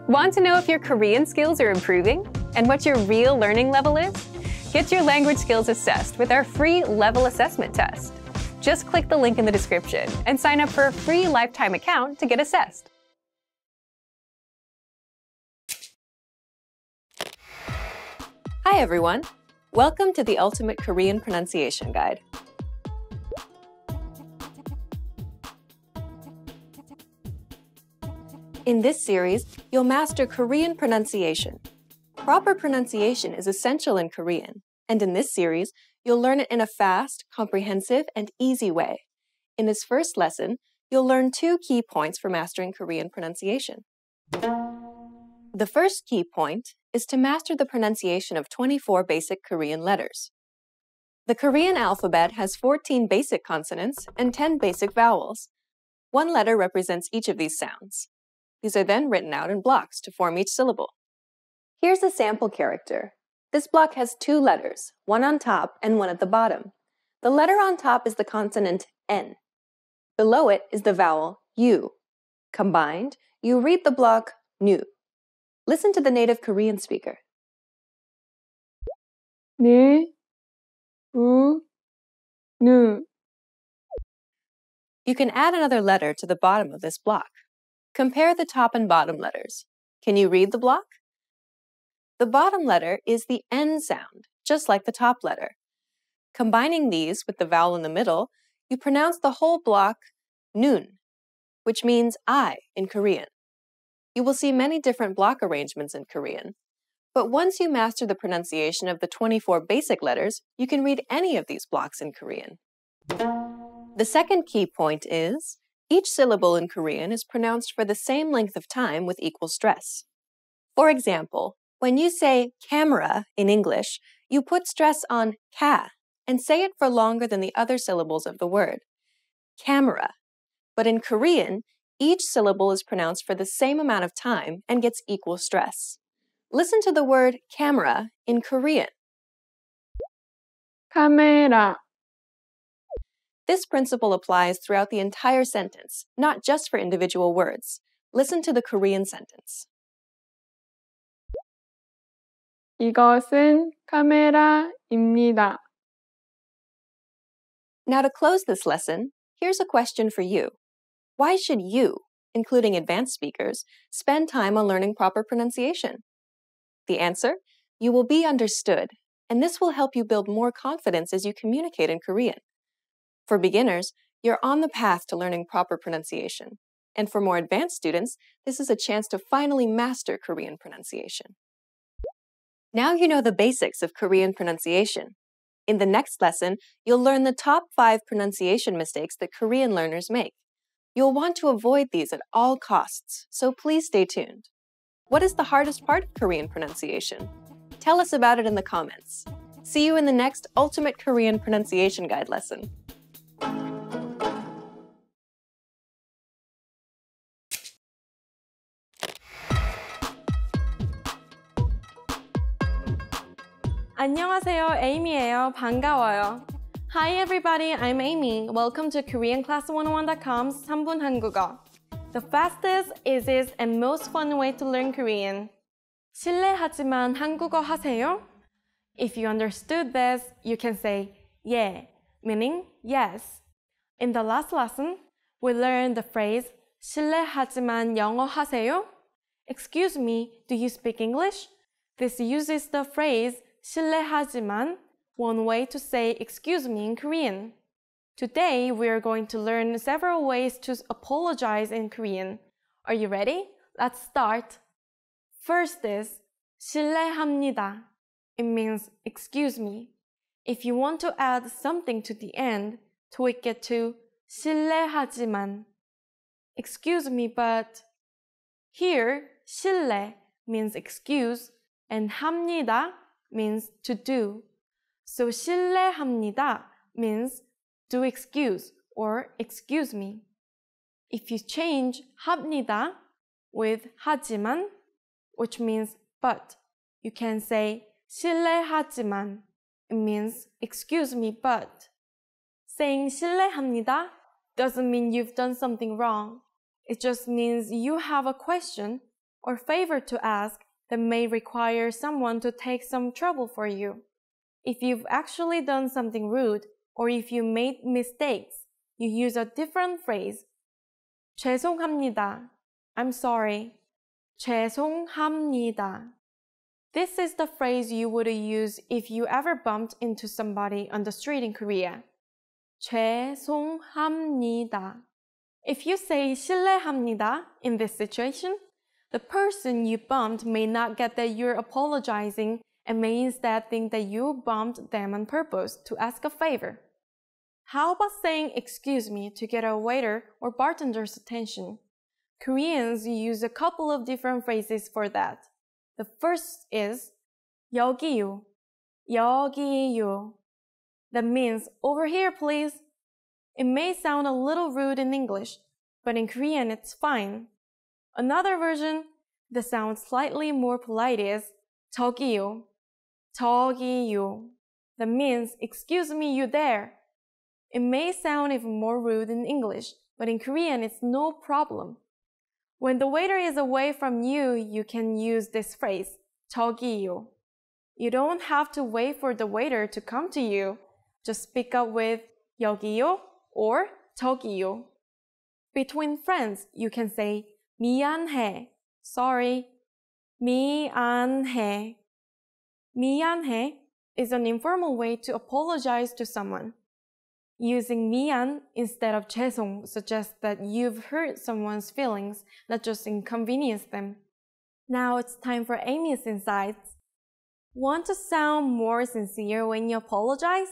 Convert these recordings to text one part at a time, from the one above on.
Want to know if your Korean skills are improving and what your real learning level is? Get your language skills assessed with our free level assessment test. Just click the link in the description and sign up for a free lifetime account to get assessed. Hi everyone! Welcome to the Ultimate Korean Pronunciation Guide. In this series, you'll master Korean pronunciation. Proper pronunciation is essential in Korean, and in this series, you'll learn it in a fast, comprehensive, and easy way. In this first lesson, you'll learn 2 key points for mastering Korean pronunciation. The first key point is to master the pronunciation of 24 basic Korean letters. The Korean alphabet has 14 basic consonants and 10 basic vowels. 1 letter represents each of these sounds. These are then written out in blocks to form each syllable. Here's a sample character. This block has 2 letters, one on top and one at the bottom. The letter on top is the consonant N. Below it is the vowel U. Combined, you read the block NU. Listen to the native Korean speaker. 네, 우, 누. You can add another letter to the bottom of this block. Compare the top and bottom letters. Can you read the block? The bottom letter is the N sound, just like the top letter. Combining these with the vowel in the middle, you pronounce the whole block nun, which means I in Korean. You will see many different block arrangements in Korean, but once you master the pronunciation of the 24 basic letters, you can read any of these blocks in Korean. The second key point is, each syllable in Korean is pronounced for the same length of time with equal stress. For example, when you say camera in English, you put stress on ka and say it for longer than the other syllables of the word. Camera. But in Korean, each syllable is pronounced for the same amount of time and gets equal stress. Listen to the word camera in Korean. 카메라. This principle applies throughout the entire sentence, not just for individual words. Listen to the Korean sentence. 이것은 카메라입니다. Now to close this lesson, here's a question for you. Why should you, including advanced speakers, spend time on learning proper pronunciation? The answer? You will be understood, and this will help you build more confidence as you communicate in Korean. For beginners, you're on the path to learning proper pronunciation. And for more advanced students, this is a chance to finally master Korean pronunciation. Now you know the basics of Korean pronunciation. In the next lesson, you'll learn the top 5 pronunciation mistakes that Korean learners make. You'll want to avoid these at all costs, so please stay tuned. What is the hardest part of Korean pronunciation? Tell us about it in the comments. See you in the next Ultimate Korean Pronunciation Guide lesson. 안녕하세요, 에이미예요. 반가워요. Hi everybody, I'm Amy. Welcome to KoreanClass101.com's 3분 한국어. The fastest, easiest, and most fun way to learn Korean. 실례하지만 한국어 하세요? If you understood this, you can say 예, meaning yes. In the last lesson, we learned the phrase 실례하지만 영어 하세요? Excuse me, do you speak English? This uses the phrase 실례하지만, one way to say excuse me in Korean. Today, we are going to learn several ways to apologize in Korean. Are you ready? Let's start. First is 실례합니다. It means excuse me. If you want to add something to the end, tweak it to 실례하지만. Excuse me, but here 실례 means excuse and 합니다 means to do. So 실례합니다 means do excuse or excuse me. If you change 합니다 with 하지만, which means but, you can say 실례하지만. It means excuse me, but. Saying 실례합니다 doesn't mean you've done something wrong. It just means you have a question or favor to ask that may require someone to take some trouble for you. If you've actually done something rude, or if you made mistakes, you use a different phrase. 죄송합니다. I'm sorry. 죄송합니다. This is the phrase you would use if you ever bumped into somebody on the street in Korea. 죄송합니다. If you say 실례합니다 in this situation, the person you bumped may not get that you're apologizing and may instead think that you bumped them on purpose to ask a favor. How about saying excuse me to get a waiter or bartender's attention? Koreans use a couple of different phrases for that. The first is 여기요, 여기요. That means over here, please. It may sound a little rude in English, but in Korean it's fine. Another version that sounds slightly more polite is 저기요, 저기요. That means excuse me, you there. It may sound even more rude in English, but in Korean it's no problem. When the waiter is away from you, you can use this phrase, 저기요. You don't have to wait for the waiter to come to you. Just speak up with 여기요 or 저기요. Between friends, you can say 미안해, sorry, 미안해. 미안해 is an informal way to apologize to someone. Using 미안 instead of 죄송 suggests that you've hurt someone's feelings, not just inconvenienced them. Now it's time for Amy's insights. Want to sound more sincere when you apologize?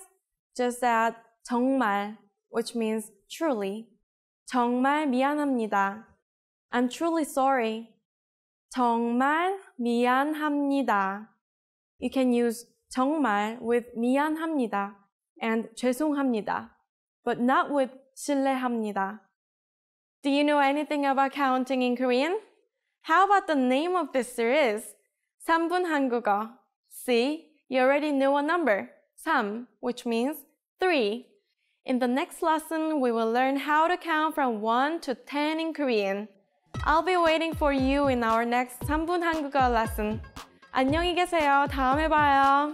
Just add 정말, which means truly. 정말 미안합니다. I'm truly sorry. 정말 미안합니다. You can use 정말 with 미안합니다 and 죄송합니다, but not with 실례합니다. Do you know anything about counting in Korean? How about the name of this series? 3분 한국어. See, you already know a number, 3, which means 3. In the next lesson, we will learn how to count from 1 to 10 in Korean. I'll be waiting for you in our next 3분 한국어 lesson. 안녕히 계세요. 다음에 봐요.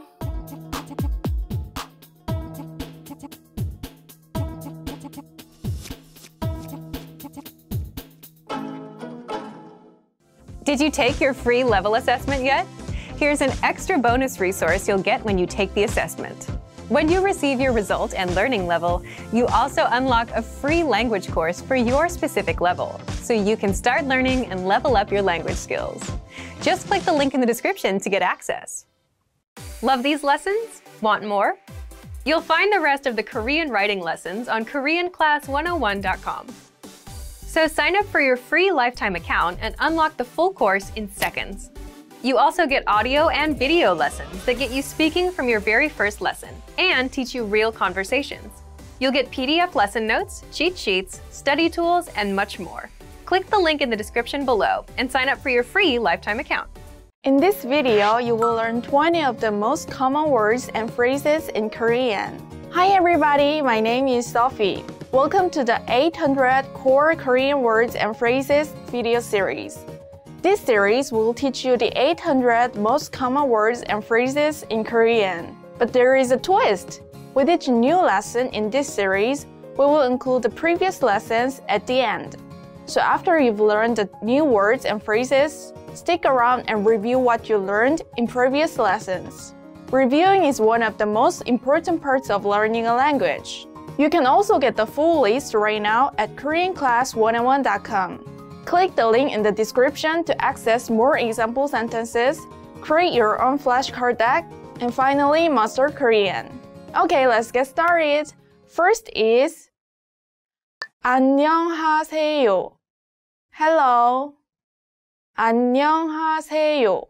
Did you take your free level assessment yet? Here's an extra bonus resource you'll get when you take the assessment. When you receive your result and learning level, you also unlock a free language course for your specific level, so you can start learning and level up your language skills. Just click the link in the description to get access. Love these lessons? Want more? You'll find the rest of the Korean writing lessons on KoreanClass101.com. So sign up for your free lifetime account and unlock the full course in seconds. You also get audio and video lessons that get you speaking from your very first lesson and teach you real conversations. You'll get PDF lesson notes, cheat sheets, study tools, and much more. Click the link in the description below and sign up for your free lifetime account. In this video, you will learn 20 of the most common words and phrases in Korean. Hi everybody, my name is Sophie. Welcome to the 800 Core Korean Words and Phrases video series. This series will teach you the 800 most common words and phrases in Korean. But there is a twist. With each new lesson in this series, we will include the previous lessons at the end. So after you've learned the new words and phrases, stick around and review what you learned in previous lessons. Reviewing is one of the most important parts of learning a language. You can also get the full list right now at KoreanClass101.com. Click the link in the description to access more example sentences, create your own flashcard deck, and finally master Korean. Okay, let's get started. First is 안녕하세요. Hello. 안녕하세요.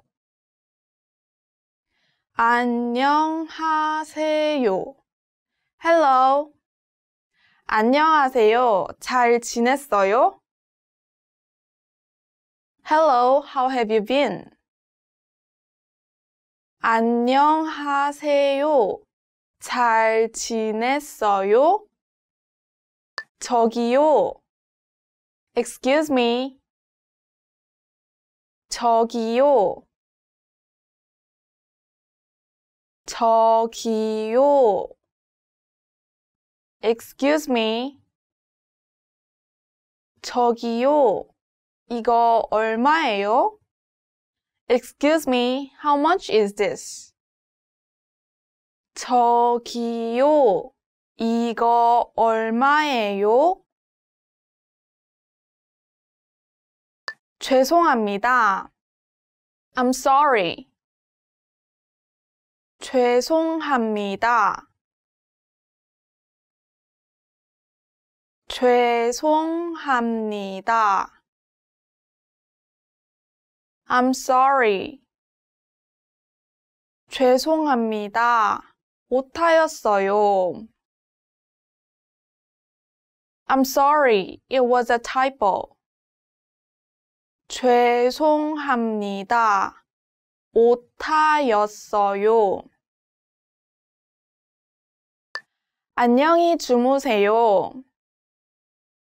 안녕하세요. Hello. 안녕하세요. 잘 지냈어요? Hello, how have you been? 안녕하세요. 잘 지냈어요? 저기요. Excuse me. 저기요. 저기요. Excuse me. 저기요. 이거 얼마예요? Excuse me, how much is this? 저기요. 이거 얼마예요? 죄송합니다. I'm sorry. 죄송합니다. 죄송합니다. I'm sorry. 죄송합니다. 오타였어요. I'm sorry, it was a typo. 죄송합니다. 오타였어요. 안녕히 주무세요.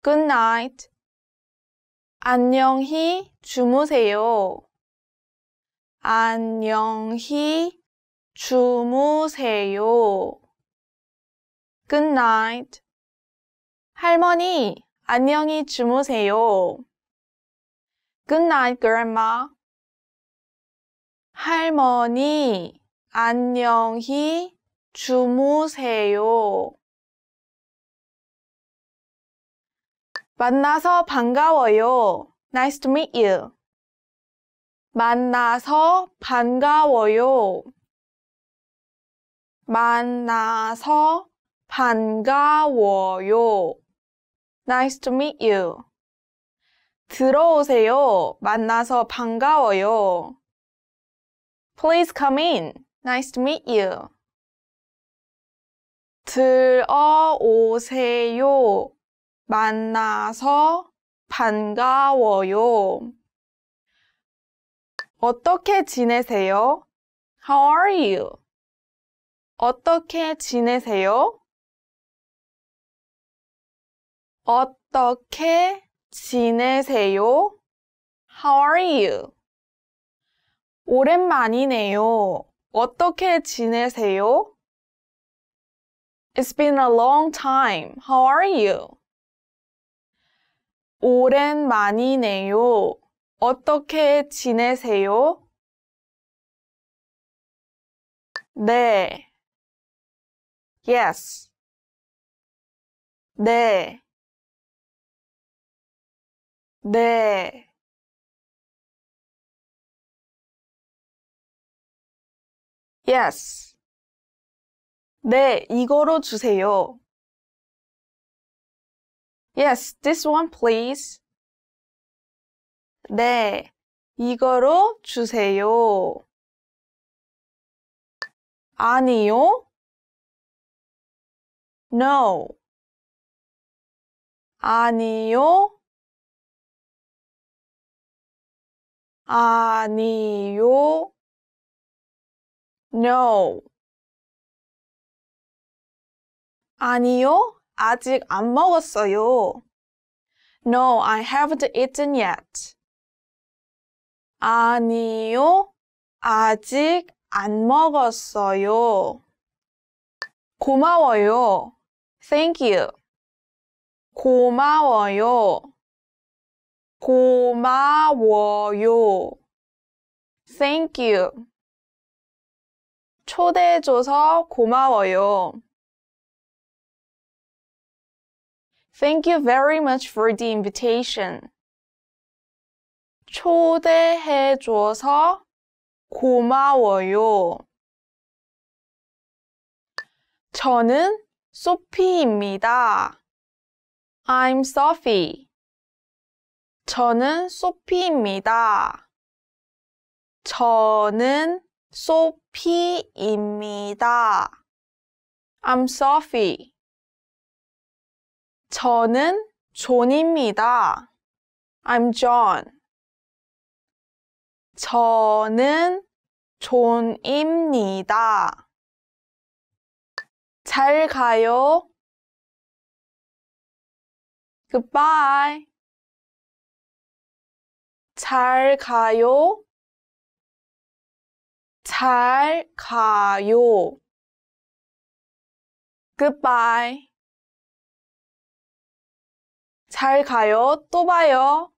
Good night. 안녕히 주무세요. 안녕히 주무세요. Good night. 할머니, 안녕히 주무세요. Good night, Grandma. 할머니, 안녕히 주무세요. 만나서 반가워요. Nice to meet you. 만나서 반가워요. 만나서 반가워요. Nice to meet you. 들어오세요. 만나서 반가워요. Please come in. Nice to meet you. 들어오세요. 만나서 반가워요. 어떻게 지내세요? How are you? 어떻게 지내세요? 어떻게 지내세요? How are you? 오랜만이네요. 어떻게 지내세요? It's been a long time. How are you? 오랜만이네요. 어떻게 지내세요? 네. Yes. 네. 네. Yes. 네, 이거로 주세요. Yes, this one please. 네, 이거로 주세요. 아니요. No. 아니요. 아니요. No. 아니요, 아직 안 먹었어요. No, I haven't eaten yet. 아니요, 아직 안 먹었어요. 고마워요. Thank you. 고마워요. 고마워요. Thank you. 초대해줘서 고마워요. Thank you very much for the invitation. 초대해줘서 고마워요. 저는 소피입니다. I'm Sophie. 저는 소피입니다. 저는 소피입니다. I'm Sophie. 저는 존입니다. I'm John. 저는 존입니다. 잘 가요. Goodbye. 잘 가요. 잘 가요. Goodbye. 잘 가요. 또 봐요.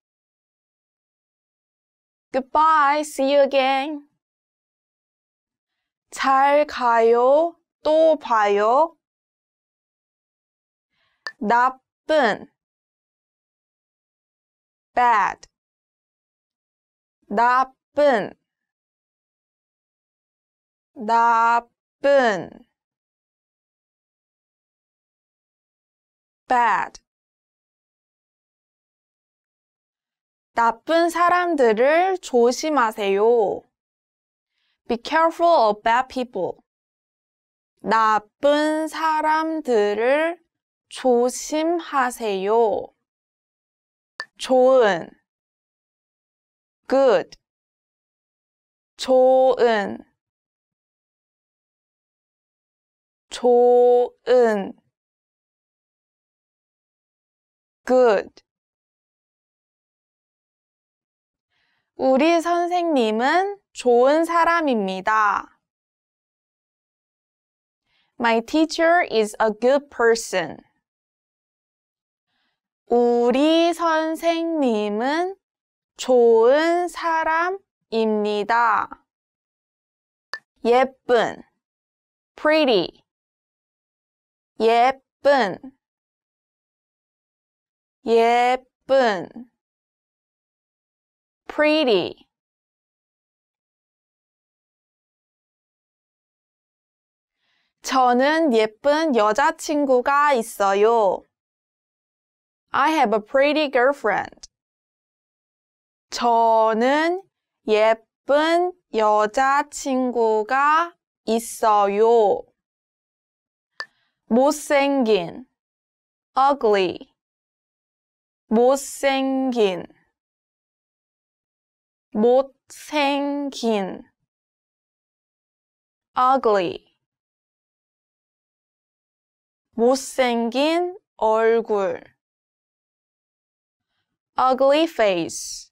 Goodbye. See you again. 잘 가요. 또 봐요. 나쁜. Bad. 나쁜. 나쁜. Bad. 나쁜 사람들을 조심하세요. Be careful of bad people. 나쁜 사람들을 조심하세요. 좋은. Good. 좋은. 좋은. Good. 우리 선생님은 좋은 사람입니다. My teacher is a good person. 우리 선생님은 좋은 사람입니다. 예쁜. Pretty. 예쁜. 예쁜. Pretty. 저는 예쁜 여자친구가 있어요. I have a pretty girlfriend. 저는 예쁜 여자친구가 있어요. 못생긴. Ugly. 못생긴. 못생긴. Ugly. 못생긴 얼굴. Ugly face.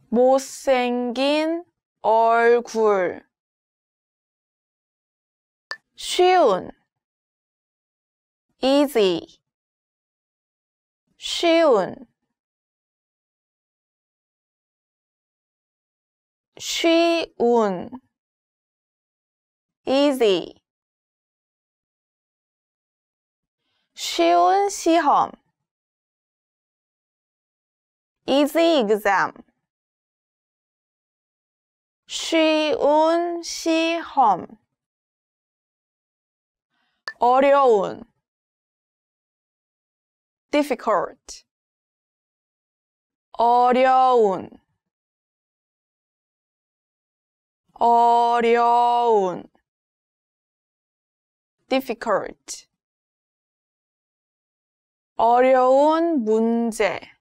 못생긴 얼굴. 쉬운. Easy. 쉬운. 쉬운. Easy. 쉬운 시험. Easy exam. 쉬운 시험. 어려운. difficult. 어려운. 어려운. difficult. 어려운 문제.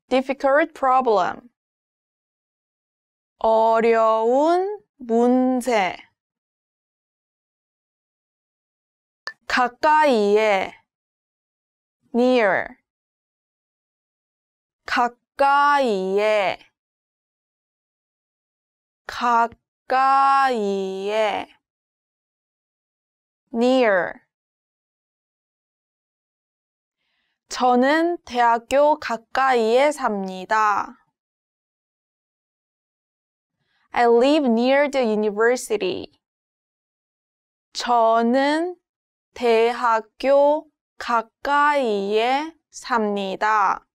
difficult problem. 어려운 문제. 가까이에. near. 가까이에. 가까이에. near. 저는 대학교 가까이에 삽니다. I live near the university. 저는 대학교 가까이에 삽니다.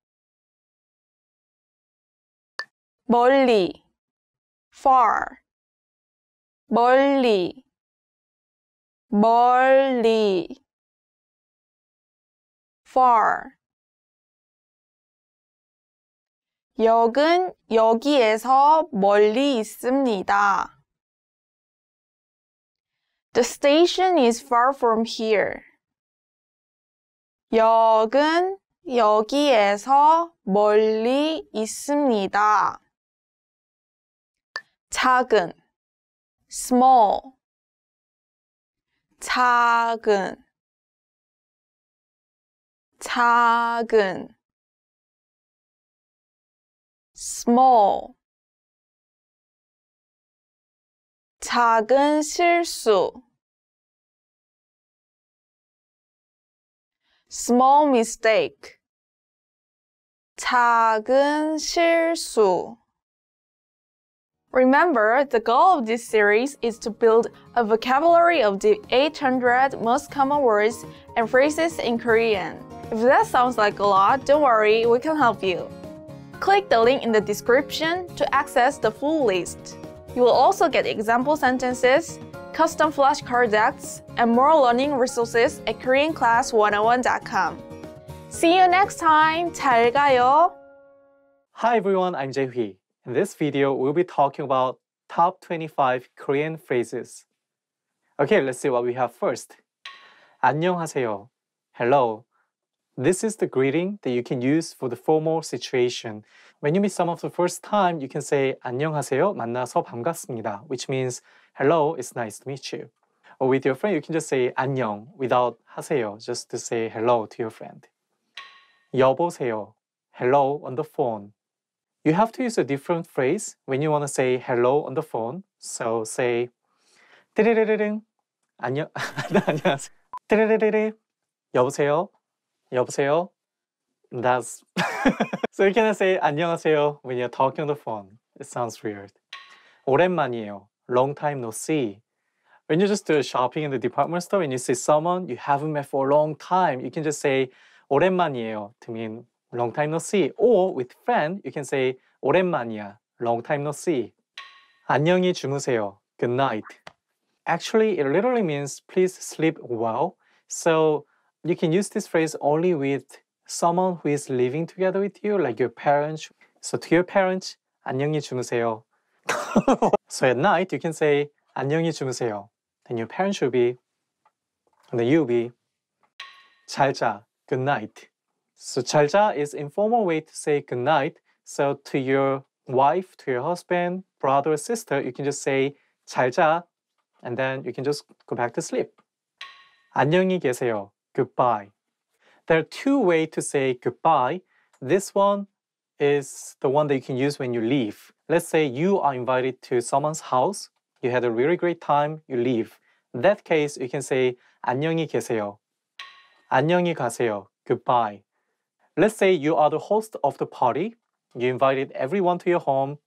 멀리. far. 멀리. 멀리. far. 역은 여기에서 멀리 있습니다. The station is far from here. 역은 여기에서 멀리 있습니다. 작은. small. 작은. 작은 small 작은 실수 small mistake 작은 실수 Remember, the goal of this series is to build a vocabulary of the 800 most common words and phrases in Korean. If that sounds like a lot, don't worry, we can help you. Click the link in the description to access the full list. You will also get example sentences, custom flashcard decks, and more learning resources at KoreanClass101.com. See you next time! 잘 가요! Hi everyone, I'm Jae-hui. In this video, we'll be talking about top 25 Korean phrases. Okay, let's see what we have first. 안녕하세요. Hello. This is the greeting that you can use for the formal situation. When you meet someone for the first time, you can say 안녕하세요. 만나서 반갑습니다, which means hello, it's nice to meet you. Or with your friend, you can just say 안녕 without 하세요, just to say hello to your friend. 여보세요. Hello on the phone. You have to use a different phrase when you want to say hello on the phone. So say 띠리리리링 안녕 안녕하세요. 띠리리리리 여보세요. 여보세요. That's so you can say 안녕하세요 when you're talking on the phone. It sounds weird. 오랜만이에요. Long time no see. When you're just shopping in the department store and you see someone you haven't met for a long time, you can just say 오랜만이에요 to mean long time no see. Or with friend, you can say 오랜만이야, long time no see. 안녕히 주무세요, good night. Actually, it literally means please sleep well. So you can use this phrase only with someone who is living together with you, like your parents. So to your parents, 안녕히 주무세요. So at night, you can say 안녕히 주무세요. Then your parents should be, and then you'll be 잘 자, good night. So 잘자 is informal way to say good night. So to your wife, to your husband, brother or sister, you can just say 잘자, and then you can just go back to sleep. 안녕히 계세요, goodbye. There are two ways to say goodbye. This one is the one that you can use when you leave. Let's say you are invited to someone's house. You had a really great time, you leave. In that case, you can say 안녕히 계세요. 안녕히 가세요, goodbye. Let's say you are the host of the party. You invited everyone to your home,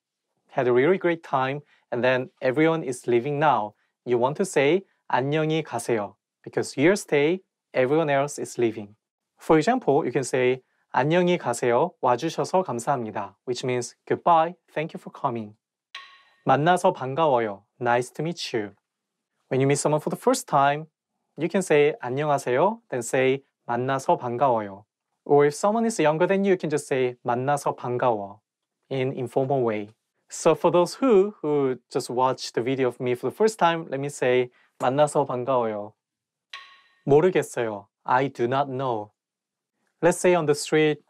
had a really great time, and then everyone is leaving now. You want to say 안녕히 가세요 because your stay, everyone else is leaving. For example, you can say 안녕히 가세요. 와주셔서 감사합니다, which means goodbye, thank you for coming. 만나서 반가워요. Nice to meet you. When you meet someone for the first time, you can say 안녕하세요, then say 만나서 반가워요. Or if someone is younger than you can just say 만나서 반가워 in informal way. So for those who just watched the video of me for the first time, let me say 만나서 반가워요. 모르겠어요. I do not know. Let's say on the street,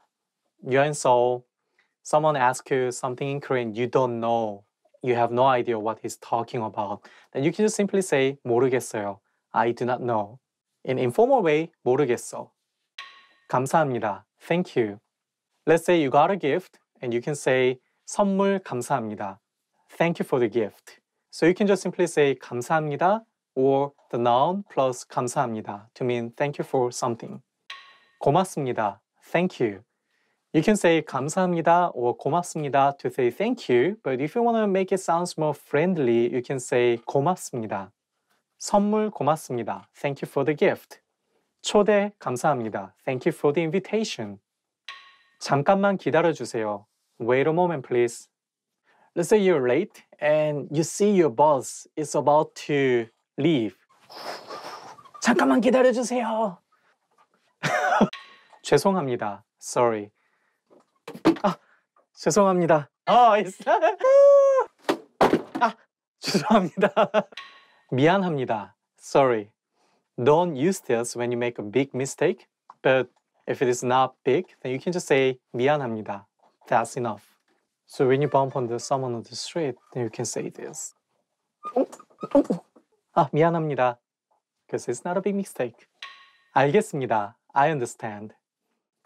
you're in Seoul, someone asks you something in Korean, you don't know. You have no idea what he's talking about. Then you can just simply say 모르겠어요. I do not know. In informal way, 모르겠어. 감사합니다. Thank you. Let's say you got a gift and you can say 선물 감사합니다. Thank you for the gift. So you can just simply say 감사합니다 or the noun plus 감사합니다 to mean thank you for something. 고맙습니다. Thank you. You can say 감사합니다 or 고맙습니다 to say thank you, but if you want to make it sound more friendly, you can say 고맙습니다. 선물 고맙습니다. Thank you for the gift. 초대 감사합니다. Thank you for the invitation. 잠깐만 기다려주세요. Wait a moment, please. Let's say you're late and you see your boss is about to leave. 잠깐만 기다려주세요. 죄송합니다. Sorry. 죄송합니다. 죄송합니다. 미안합니다. Sorry. Don't use this when you make a big mistake, but if it is not big, then you can just say 미안합니다. That's enough. So when you bump on someone on the street, then you can say this. 미안합니다. Because it's not a big mistake. 알겠습니다. I understand.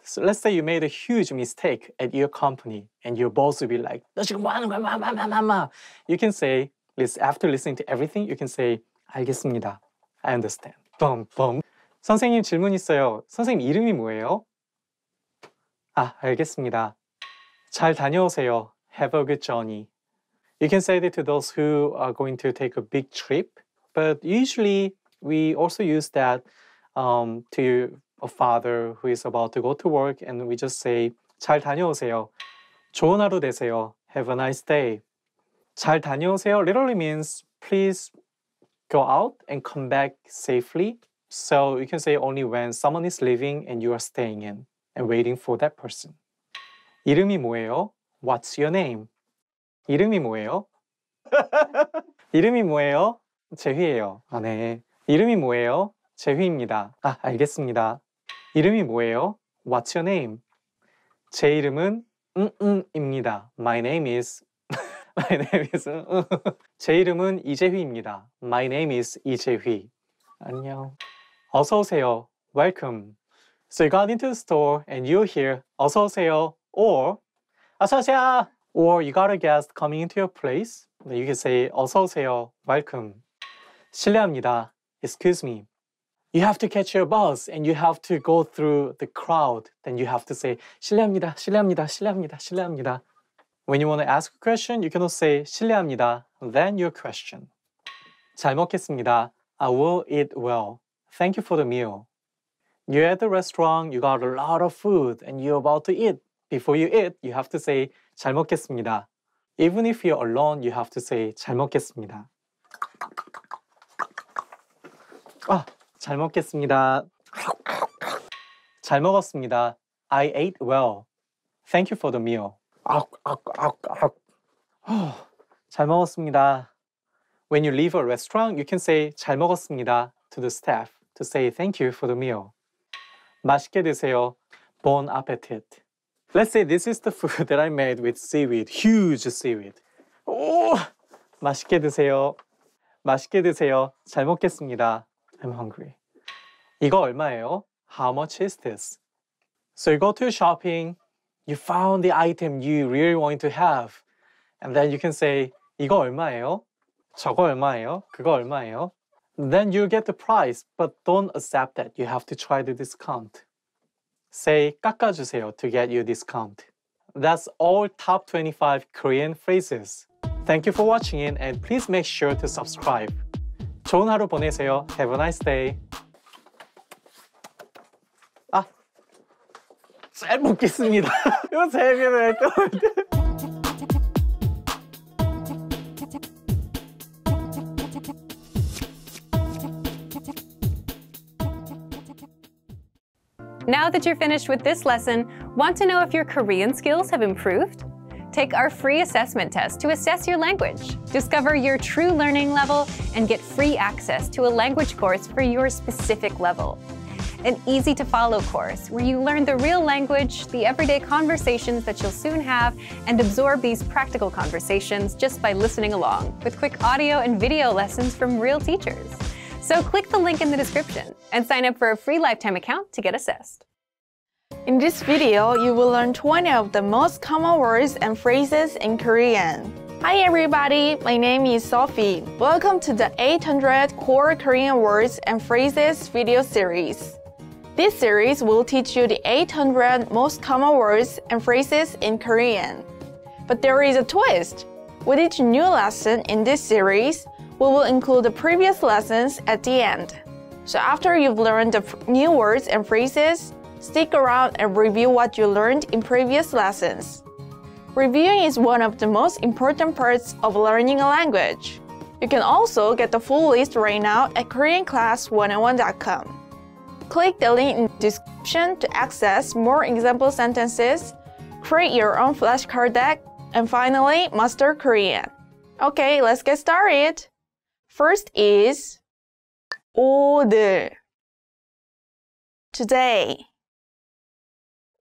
So let's say you made a huge mistake at your company and your boss will be like, 너 지금 뭐 하는 거야? 마. You can say, after listening to everything, you can say, 알겠습니다. I understand. 뻥뻥. 선생님 질문 있어요. 선생님 이름이 뭐예요? 아, 알겠습니다. 잘 다녀오세요. Have a good journey. You can say that to those who are going to take a big trip, but usually we also use that to a father who is about to go to work, and we just say 잘 다녀오세요. 좋은 하루 되세요. Have a nice day. 잘 다녀오세요 literally means please go out and come back safely. So you can say only when someone is leaving and you are staying in and waiting for that person. 이름이 뭐예요? What's your name? 이름이 뭐예요? 이름이 뭐예요? 재휘예요. 아, 네. 이름이 뭐예요? 재휘입니다. 아, 알겠습니다. 이름이 뭐예요? What's your name? 제 이름은 입니다. My name is 제 이름은 이재휘입니다. My name is 이재휘. 안녕. 어서 오세요. Welcome. So you got into the store and you hear 어서 오세요 or 어서 오세요. Or you got a guest coming into your place. You can say 어서 오세요. Welcome. 실례합니다. Excuse me. You have to catch your bus and you have to go through the crowd. Then you have to say 실례합니다. 실례합니다. 실례합니다. 실례합니다. When you want to ask a question, you can also say 실례합니다. Then your question. 잘 먹겠습니다. I will eat well. Thank you for the meal. You're at the restaurant, you got a lot of food and you're about to eat. Before you eat, you have to say 잘 먹겠습니다. Even if you're alone, you have to say 잘 먹겠습니다. 아, 잘 먹겠습니다. 잘 먹었습니다. I ate well. Thank you for the meal. 잘 먹었습니다. When you leave a restaurant, you can say 잘 먹었습니다 to the staff to say thank you for the meal. 맛있게 드세요. Bon appetit. Let's say this is the food that I made with seaweed, huge seaweed. 오, 맛있게 드세요. 맛있게 드세요. 잘 먹겠습니다. I'm hungry. 이거 얼마예요? How much is this? So you go to shopping, you found the item you really want to have, and then you can say 이거 얼마예요? 저거 얼마예요? 그거 얼마예요? Then you get the price, but don't accept that. You have to try the discount. Say 깎아주세요 to get your discount. That's all top 25 Korean phrases. Thank you for watching it and please make sure to subscribe. 좋은 하루 보내세요. Have a nice day. 아, 잘 먹겠습니다. 이거 재미를 또. Now that you're finished with this lesson, want to know if your Korean skills have improved? Take our free assessment test to assess your language, discover your true learning level, and get free access to a language course for your specific level. An easy-to-follow course where you learn the real language, the everyday conversations that you'll soon have, and absorb these practical conversations just by listening along, with quick audio and video lessons from real teachers. So click the link in the description and sign up for a free lifetime account to get assessed. In this video, you will learn 20 of the most common words and phrases in Korean. Hi everybody, my name is Sophie. Welcome to the 800 Core Korean Words and Phrases video series. This series will teach you the 800 most common words and phrases in Korean. But there is a twist. With each new lesson in this series, we will include the previous lessons at the end. So after you've learned the new words and phrases, stick around and review what you learned in previous lessons. Reviewing is one of the most important parts of learning a language. You can also get the full list right now at KoreanClass101.com. Click the link in the description to access more example sentences, create your own flashcard deck, and finally, master Korean. Okay, let's get started. First is 오늘, today.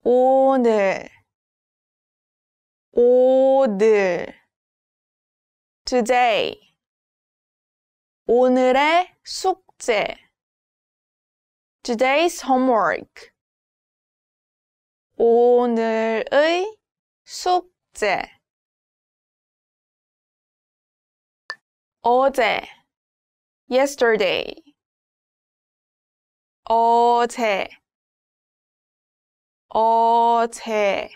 오늘, 오늘, today. 오늘의 숙제, today's homework. 오늘의 숙제. 어제. Yesterday. 어제. 어제.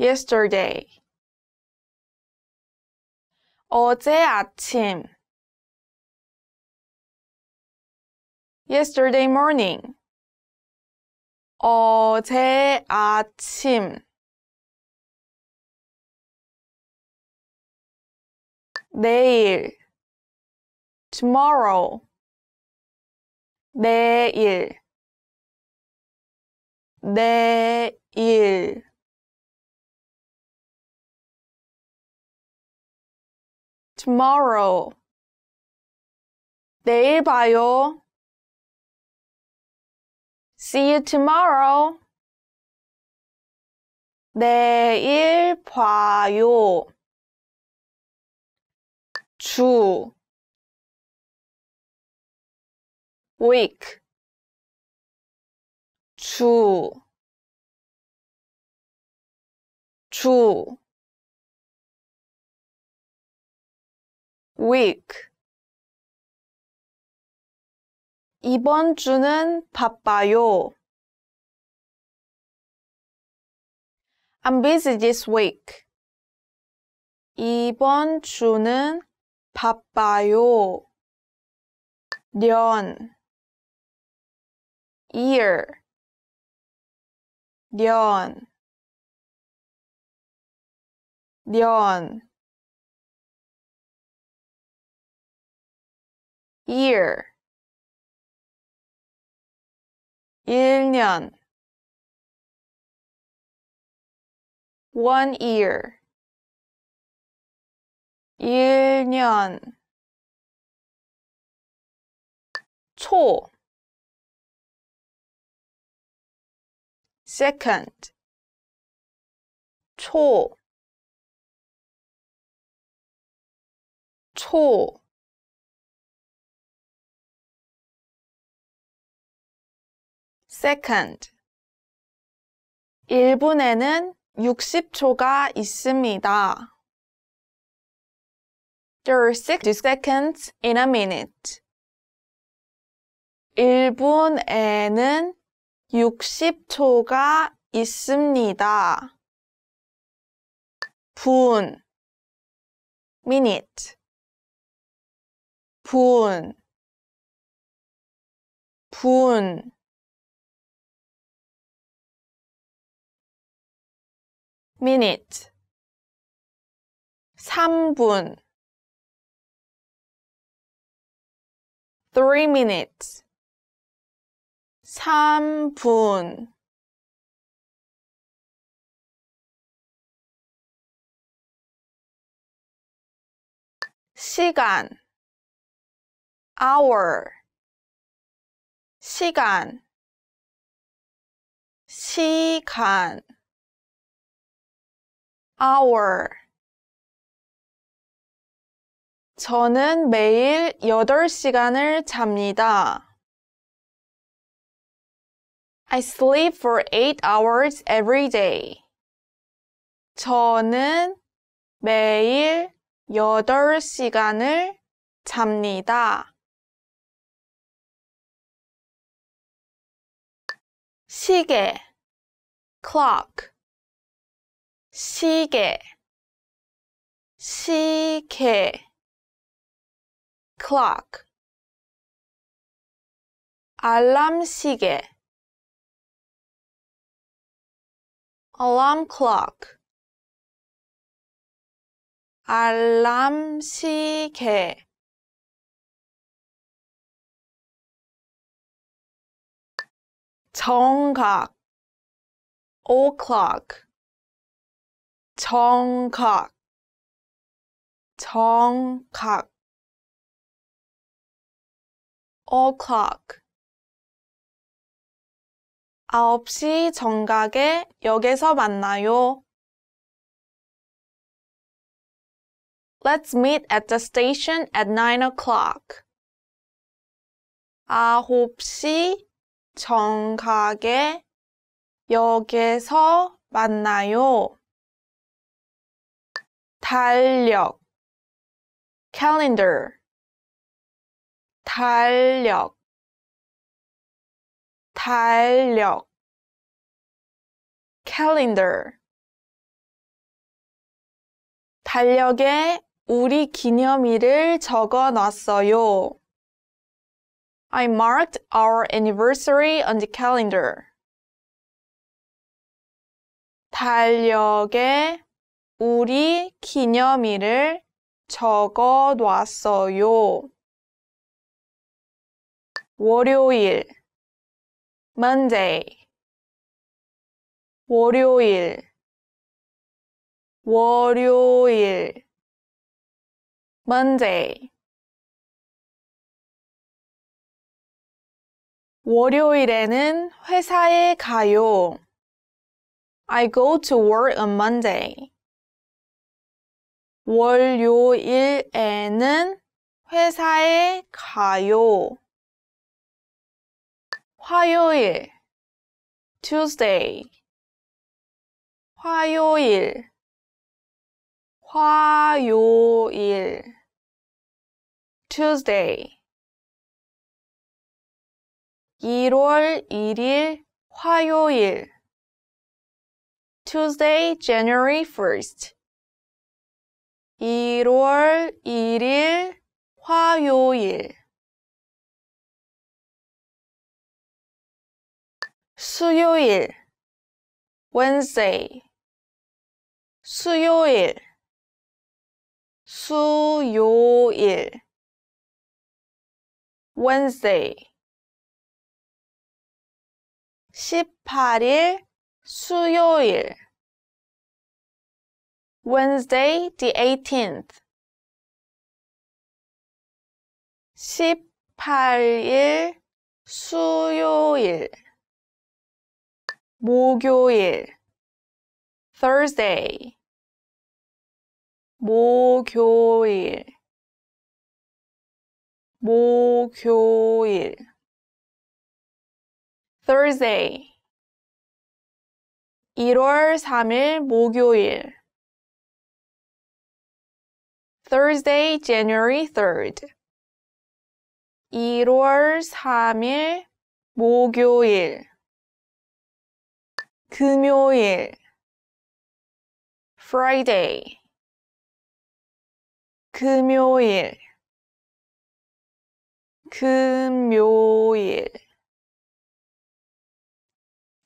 Yesterday. 어제 아침. Yesterday morning. 어제 아침. 내일. Tomorrow. 내일. 내일. Tomorrow. 내일 봐요. See you tomorrow. 내일 봐요. 주. week. 주. 주. week. 이번 주는 바빠요. I'm busy this week. 이번 주는 바빠요. 년. year. 년. 년. year. 1년. 1 year. 1년. 초. second. 초. 초. second. 1분에는 60초가 있습니다. There are 60 seconds in a minute. 1분에는 60초가 있습니다. 분. minute. 분. 분. minute. 3분. 3 minutes. 3분. 시간. hour. 시간. 시간. hour. 저는 매일 8시간을 잡니다. I sleep for 8 hours every day. 저는 매일 8시간을 잡니다. 시계. clock. 시계. 시계. clock. 알람 시계. alarm clock. 알람 시계. 정각. o'clock. 정각. 정각. o'clock. 9시 정각에 역에서 만나요. Let's meet at the station at 9 o'clock. 9시 정각의 역에서 만나요. 달력 calendar 달력 calendar 달력에 우리 기념일을 적어 놨어요. I marked our anniversary on the calendar. 달력에 우리 기념일을 적어 놨어요. 월요일 Monday 월요일 Monday 월요일에는 회사에 가요. I go to work on Monday. 월요일에는 회사에 가요. 화요일 Tuesday 화요일 Tuesday 1월 1일 화요일 Tuesday, January 1st 1월 1일 화요일 수요일 Wednesday 수요일 Wednesday 18일 수요일 Wednesday the 18th 18일 수요일 목요일 Thursday 목요일 Thursday 1월 3일 목요일 Thursday, January 3rd 1월 3일 목요일 금요일 Friday 금요일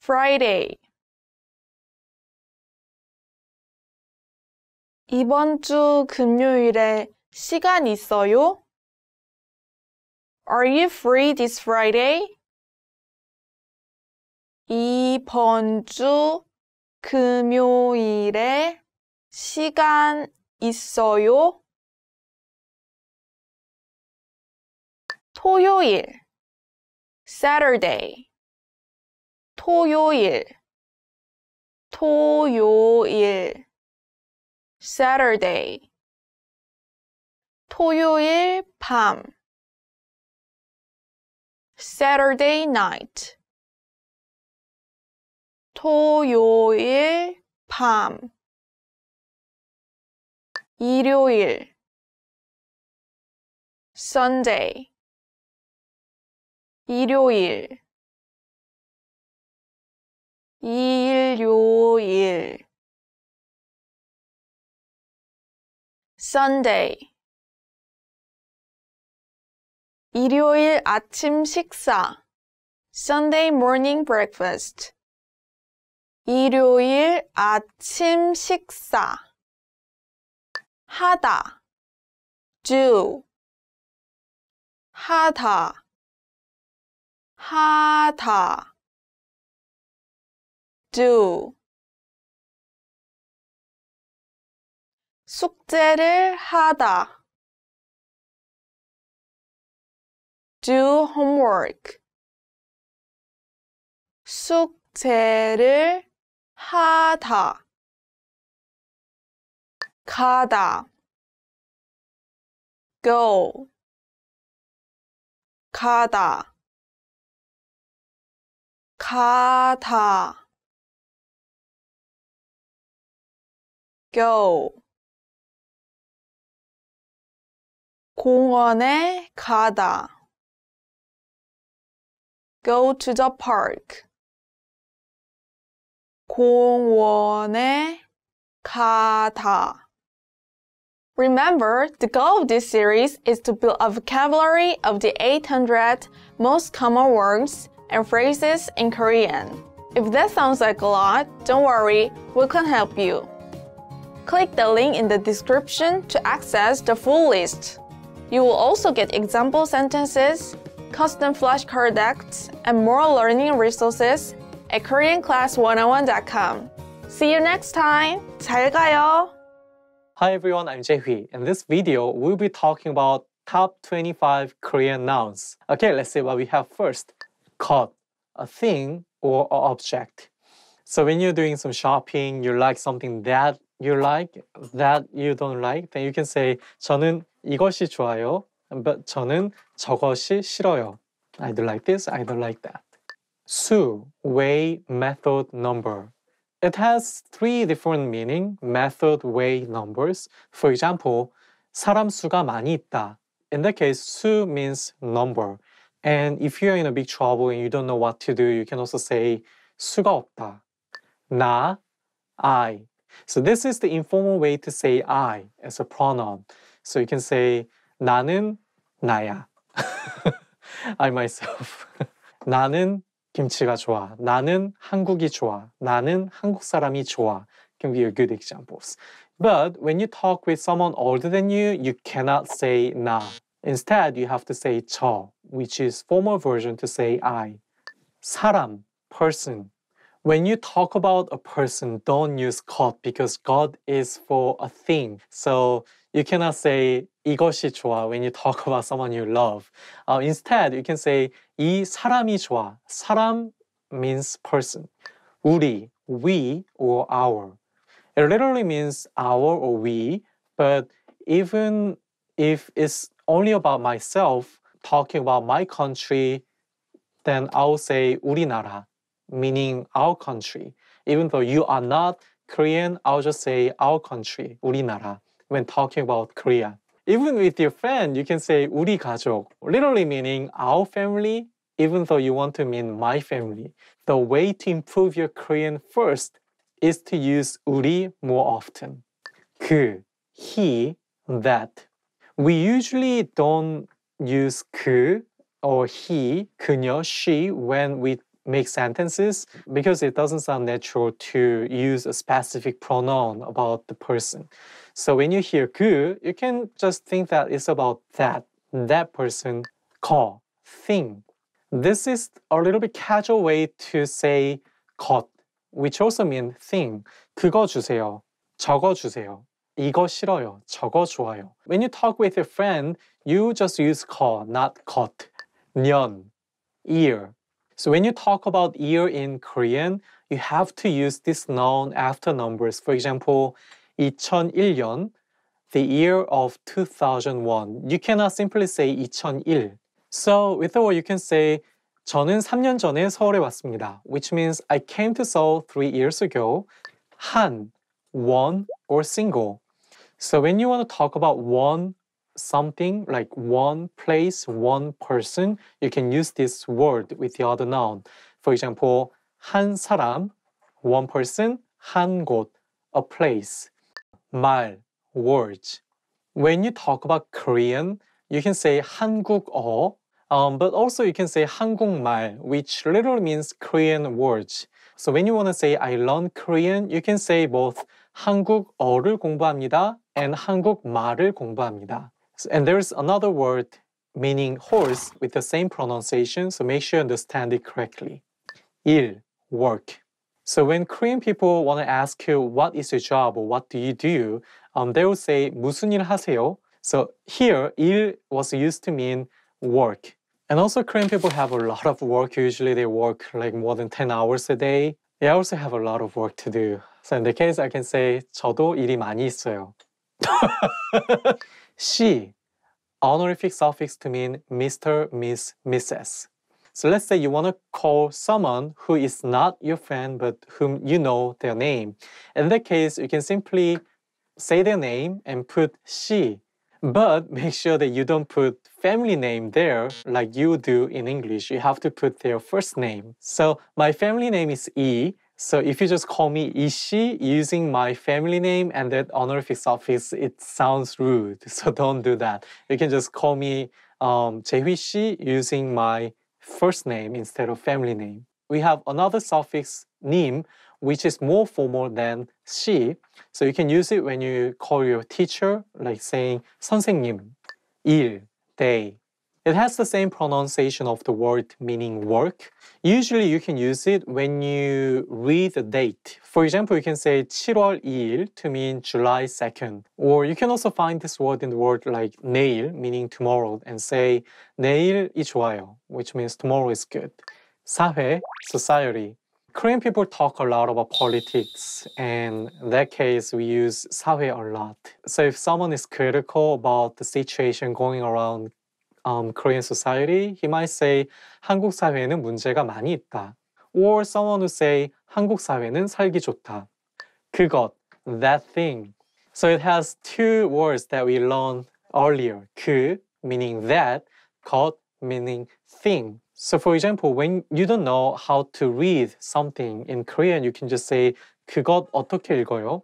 Friday 이번 주 금요일에 시간 있어요? Are you free this Friday? 이번 주 금요일에 시간 있어요? 토요일 Saturday 토요일 Saturday 토요일 밤 Saturday night 토요일 밤 일요일 Sunday 일요일 Sunday 일요일 아침 식사 Sunday morning breakfast 일요일 아침 식사 하다 do 하다 do 숙제를 하다 do homework 숙제를 하다 가다 go 가다 가다 go 공원에 가다 go to the park 공원에 가다. Remember, the goal of this series is to build a vocabulary of the 800 most common words and phrases in Korean. If that sounds like a lot, don't worry, we can help you. Click the link in the description to access the full list. You will also get example sentences, custom flashcard decks, and more learning resources at KoreanClass101.com. See you next time. 잘 가요. Hi everyone, I'm Jae-hui. In this video, we'll be talking about top 25 Korean nouns. Okay, let's see what we have first. 것, a thing or an object. So when you're doing some shopping, you like something that you like, that you don't like, then you can say 저는 이것이 좋아요, but 저는 저것이 싫어요. I don't like this, I don't like that. 수, way, method, number. It has three different meaning, method, way, numbers. For example, 사람 수가 많이 있다. In that case, 수 means number. And if you're in a big trouble and you don't know what to do, you can also say 수가 없다. 나, I. So this is the informal way to say I as a pronoun. So you can say 나는 나야. I myself. 나는 김치가 좋아. 나는 한국이 좋아. 나는 한국 사람이 좋아. Can be a good examples. But when you talk with someone older than you, you cannot say 나. Instead, you have to say 저, which is formal version to say I. 사람, person. When you talk about a person, don't use 것 because 것 is for a thing. So you cannot say 이것이 좋아 when you talk about someone you love. Instead, you can say 이 사람이 좋아. 사람 means person. 우리, we, or our. It literally means our or we, but even if it's only about myself, talking about my country, then I'll say 우리나라, meaning our country. Even though you are not Korean, I'll just say our country, 우리나라, when talking about Korea. Even with your friend, you can say 우리 가족, literally meaning our family, even though you want to mean my family. The way to improve your Korean first is to use 우리 more often. 그, he, that. We usually don't use 그 or he, 그녀, she when we make sentences because it doesn't sound natural to use a specific pronoun about the person. So when you hear 그, you can just think that it's about that person. 거, thing. This is a little bit casual way to say 것, which also means thing. 그거 주세요. 저거 주세요. 이거 싫어요. 저거 좋아요. When you talk with a friend, you just use 거, not 것. 년, ear. So when you talk about ear in Korean, you have to use this noun after numbers. For example, 2001년, the year of 2001. You cannot simply say 2001. So with the word you can say 저는 3년 전에 서울에 왔습니다, which means I came to Seoul 3 years ago. 한, one, or single. So when you want to talk about one something, like one place, one person, you can use this word with the other noun. For example, 한 사람, one person, 한 곳, a place. 말, words. When you talk about Korean, you can say 한국어, but also you can say 한국말, which literally means Korean words. So when you want to say I learn Korean, you can say both 한국어를 공부합니다 and 한국말을 공부합니다. And there's another word meaning horse with the same pronunciation, so make sure you understand it correctly. 일, work. So when Korean people want to ask you what is your job or what do you do, they will say 무슨 일 하세요? So here, 일 was used to mean work. And also Korean people have a lot of work. Usually they work like more than 10 hours a day. They also have a lot of work to do. So in the case, I can say 저도 일이 많이 있어요. 씨, honorific suffix to mean Mr., Miss, Mrs. So let's say you want to call someone who is not your friend but whom you know their name. In that case, you can simply say their name and put she. But make sure that you don't put family name there like you do in English. You have to put their first name. So my family name is E. So if you just call me Ishi using my family name and that honorific suffix, it sounds rude. So don't do that. You can just call me Jaehui Shi using my first name instead of family name. We have another suffix 님, which is more formal than 시. So you can use it when you call your teacher, like saying 선생님, 일, day. It has the same pronunciation of the word meaning work. Usually you can use it when you read the date. For example, you can say 7월 2일 to mean July 2nd. Or you can also find this word in the word like 내일, meaning tomorrow, and say 내일이 좋아요, which means tomorrow is good. 사회, society. Korean people talk a lot about politics, and in that case, we use 사회 a lot. So if someone is critical about the situation going around Korean society, he might say 한국 사회에는 문제가 많이 있다. Or someone would say 한국 사회는 살기 좋다. 그것, that thing. So it has two words that we learned earlier. 그, meaning that, 것, meaning thing. So for example, when you don't know how to read something in Korean, you can just say 그것 어떻게 읽어요?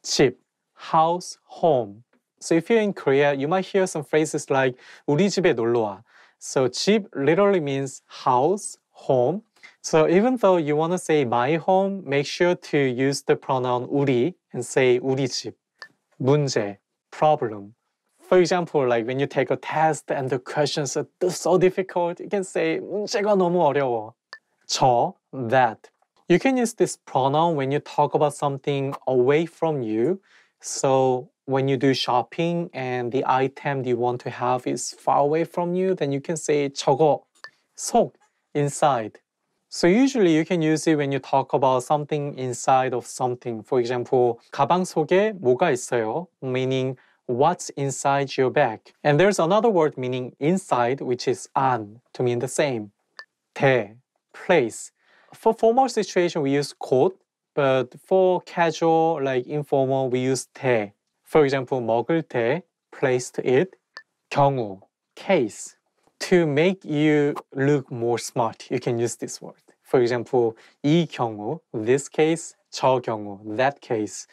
집, house, home. So if you're in Korea, you might hear some phrases like 우리 집에 놀러 와. So 집 literally means house, home. So even though you want to say my home, make sure to use the pronoun 우리 and say 우리 집. 문제, problem. For example, like when you take a test and the questions are so difficult, you can say 문제가 너무 어려워. 저, that. You can use this pronoun when you talk about something away from you. So when you do shopping and the item you want to have is far away from you, then you can say 저거, 속, inside. So usually you can use it when you talk about something inside of something. For example, 가방 속에 뭐가 있어요? Meaning what's inside your bag. And there's another word meaning inside, which is 안, to mean the same. 대, place. For formal situation, we use 곳, but for casual, like informal, we use 대. For example, 먹을 대, place to eat. 경우, case. To make you look more smart, you can use this word. For example, 이 경우, this case, 저 경우, that case.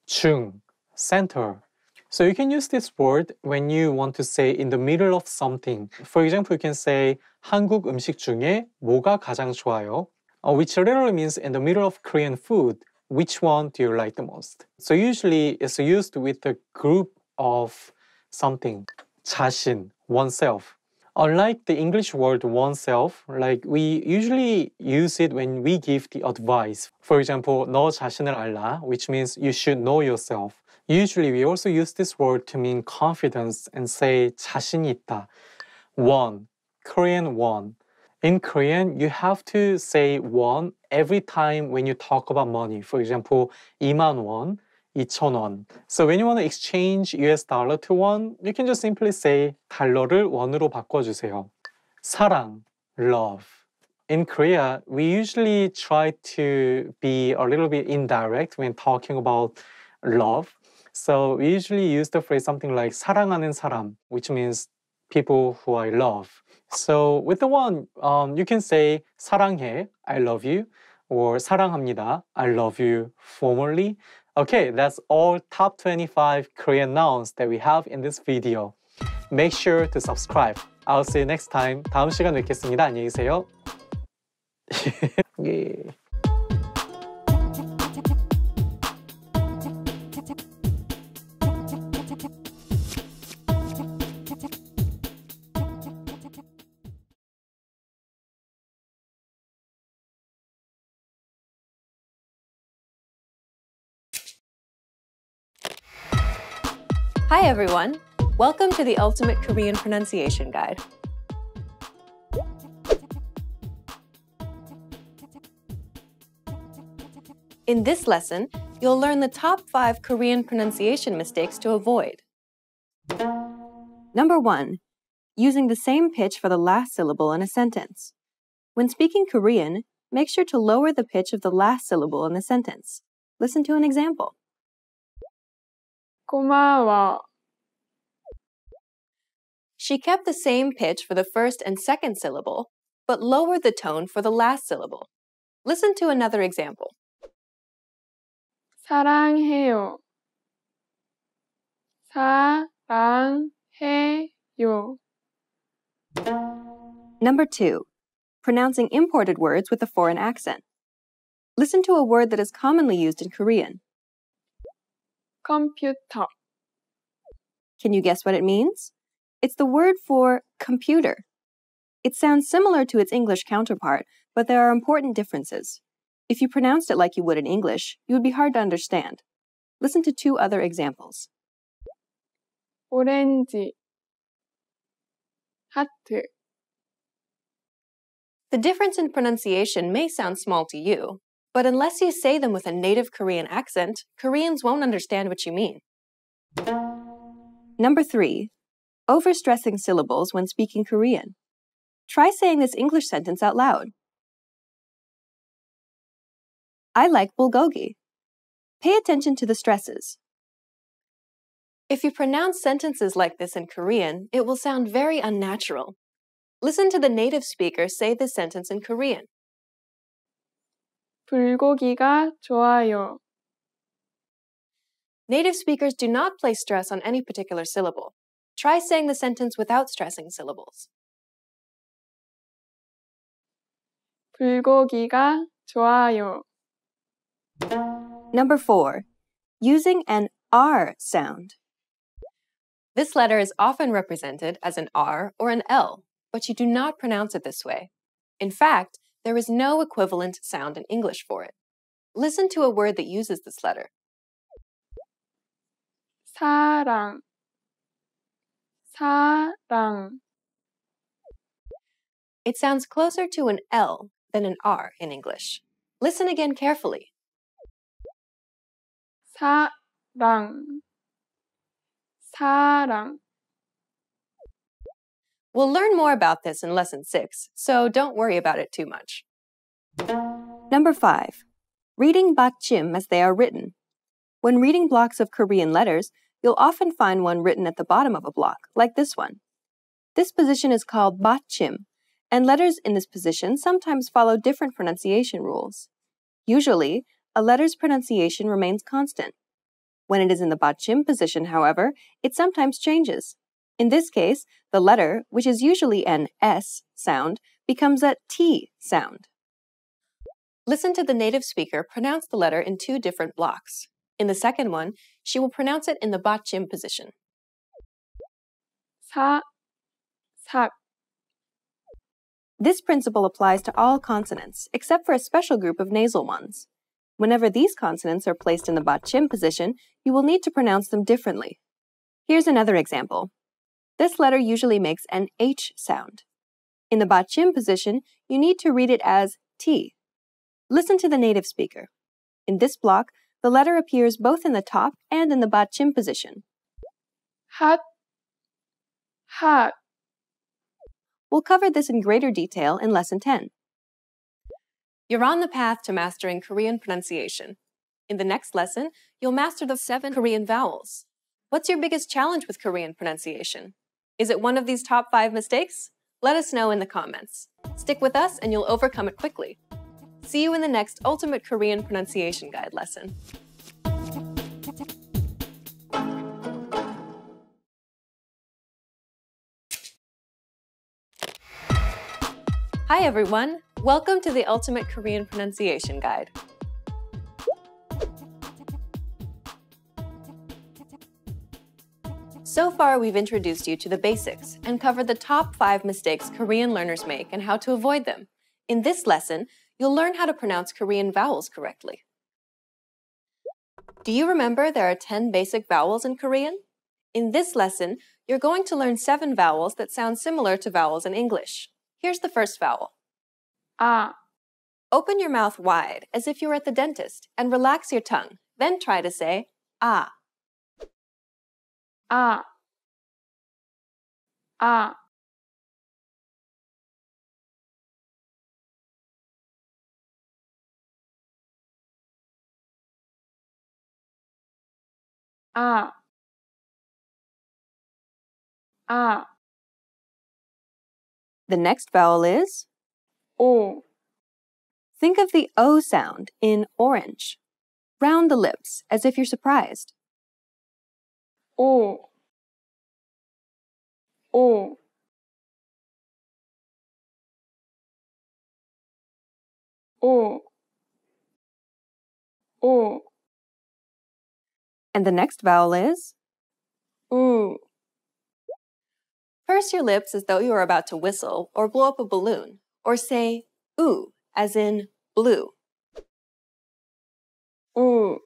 중, center. So you can use this word when you want to say in the middle of something. For example, you can say 한국 음식 중에 뭐가 가장 좋아요? Which literally means in the middle of Korean food, which one do you like the most? So usually it's used with a group of something. 자신, oneself. Unlike the English word oneself, like we usually use it when we give the advice. For example, 너 자신을 알라, which means you should know yourself. Usually we also use this word to mean confidence and say 자신이 있다. One, Korean one. In Korean, you have to say won every time when you talk about money. For example, 2만 원, 2천 원. So when you want to exchange US dollar to won, you can just simply say 달러를 원으로 바꿔주세요. 사랑, love. In Korea, we usually try to be a little bit indirect when talking about love. So we usually use the phrase something like 사랑하는 사람, which means people who I love. So with the one, you can say 사랑해, I love you, or 사랑합니다, I love you formally. Okay, that's all top 25 Korean nouns that we have in this video. Make sure to subscribe. I'll see you next time. 다음 시간 뵙겠습니다. 안녕히 계세요. 예. Hi everyone! Welcome to the Ultimate Korean Pronunciation Guide. In this lesson, you'll learn the top 5 Korean pronunciation mistakes to avoid. Number 1. Using the same pitch for the last syllable in a sentence. When speaking Korean, make sure to lower the pitch of the last syllable in the sentence. Listen to an example. 고마워. She kept the same pitch for the first and second syllable, but lowered the tone for the last syllable. Listen to another example. 사랑해요. 사랑해요. Number 2. Pronouncing imported words with a foreign accent. Listen to a word that is commonly used in Korean. 컴퓨터. Can you guess what it means? It's the word for computer. It sounds similar to its English counterpart, but there are important differences. If you pronounced it like you would in English, you would be hard to understand. Listen to 2 other examples. 오렌지. 하트. The difference in pronunciation may sound small to you, but unless you say them with a native Korean accent, Koreans won't understand what you mean. Number 3. Overstressing syllables when speaking Korean. Try saying this English sentence out loud. I like bulgogi. Pay attention to the stresses. If you pronounce sentences like this in Korean, it will sound very unnatural. Listen to the native speaker say this sentence in Korean. 불고기가 좋아요. Native speakers do not place stress on any particular syllable. Try saying the sentence without stressing syllables. 불고기가 좋아요. Number 4. Using an R sound. This letter is often represented as an R or an L, but you do not pronounce it this way. In fact, there is no equivalent sound in English for it. Listen to a word that uses this letter. 사랑. 사랑. It sounds closer to an L than an R in English. Listen again carefully. 사랑. 사랑. We'll learn more about this in Lesson 6, so don't worry about it too much. Number 5. Reading 받침 as they are written. When reading blocks of Korean letters, you'll often find one written at the bottom of a block, like this one. This position is called 받침, and letters in this position sometimes follow different pronunciation rules. Usually, a letter's pronunciation remains constant. When it is in the 받침 position, however, it sometimes changes. In this case, the letter, which is usually an S sound, becomes a T sound. Listen to the native speaker pronounce the letter in 2 different blocks. In the second one, she will pronounce it in the 받침 position. 삭. This principle applies to all consonants, except for a special group of nasal ones. Whenever these consonants are placed in the 받침 position, you will need to pronounce them differently. Here's another example. This letter usually makes an H sound. In the 받침 position, you need to read it as T. Listen to the native speaker. In this block, the letter appears both in the top and in the 받침 position. 핫. 핫. We'll cover this in greater detail in Lesson 10. You're on the path to mastering Korean pronunciation. In the next lesson, you'll master the 7 Korean vowels. What's your biggest challenge with Korean pronunciation? Is it one of these top 5 mistakes? Let us know in the comments. Stick with us and you'll overcome it quickly. See you in the next Ultimate Korean Pronunciation Guide lesson. Hi everyone! Welcome to the Ultimate Korean Pronunciation Guide. So far, we've introduced you to the basics and covered the top 5 mistakes Korean learners make and how to avoid them. In this lesson, you'll learn how to pronounce Korean vowels correctly. Do you remember there are 10 basic vowels in Korean? In this lesson, you're going to learn 7 vowels that sound similar to vowels in English. Here's the first vowel. 아. Open your mouth wide as if you were at the dentist and relax your tongue. Then try to say ah. 아. 아. A. A. The next vowel is O. think of the O sound in orange. Round the lips as if you're surprised. O. O. O. O. And the next vowel is U. purse your lips as though you are about to whistle or blow up a balloon, or say oo as in blue. U.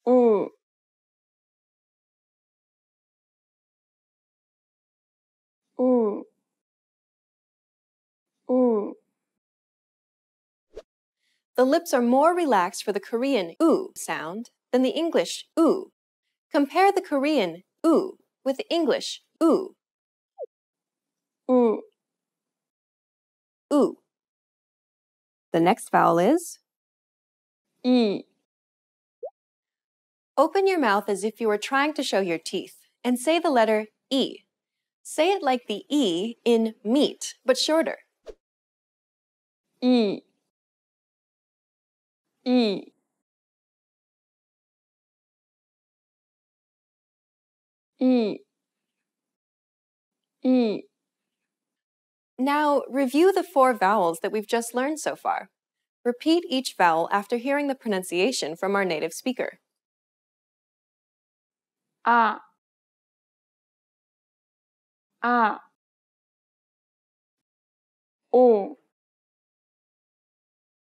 U. U. U. The lips are more relaxed for the Korean oo sound than the English oo. Compare the Korean oo with the English oo. U. Oo. The next vowel is E. open your mouth as if you were trying to show your teeth and say the letter E. Say it like the E in meat, but shorter. E. E. E. E. Now, review the 4 vowels that we've just learned so far. Repeat each vowel after hearing the pronunciation from our native speaker. A. A. O.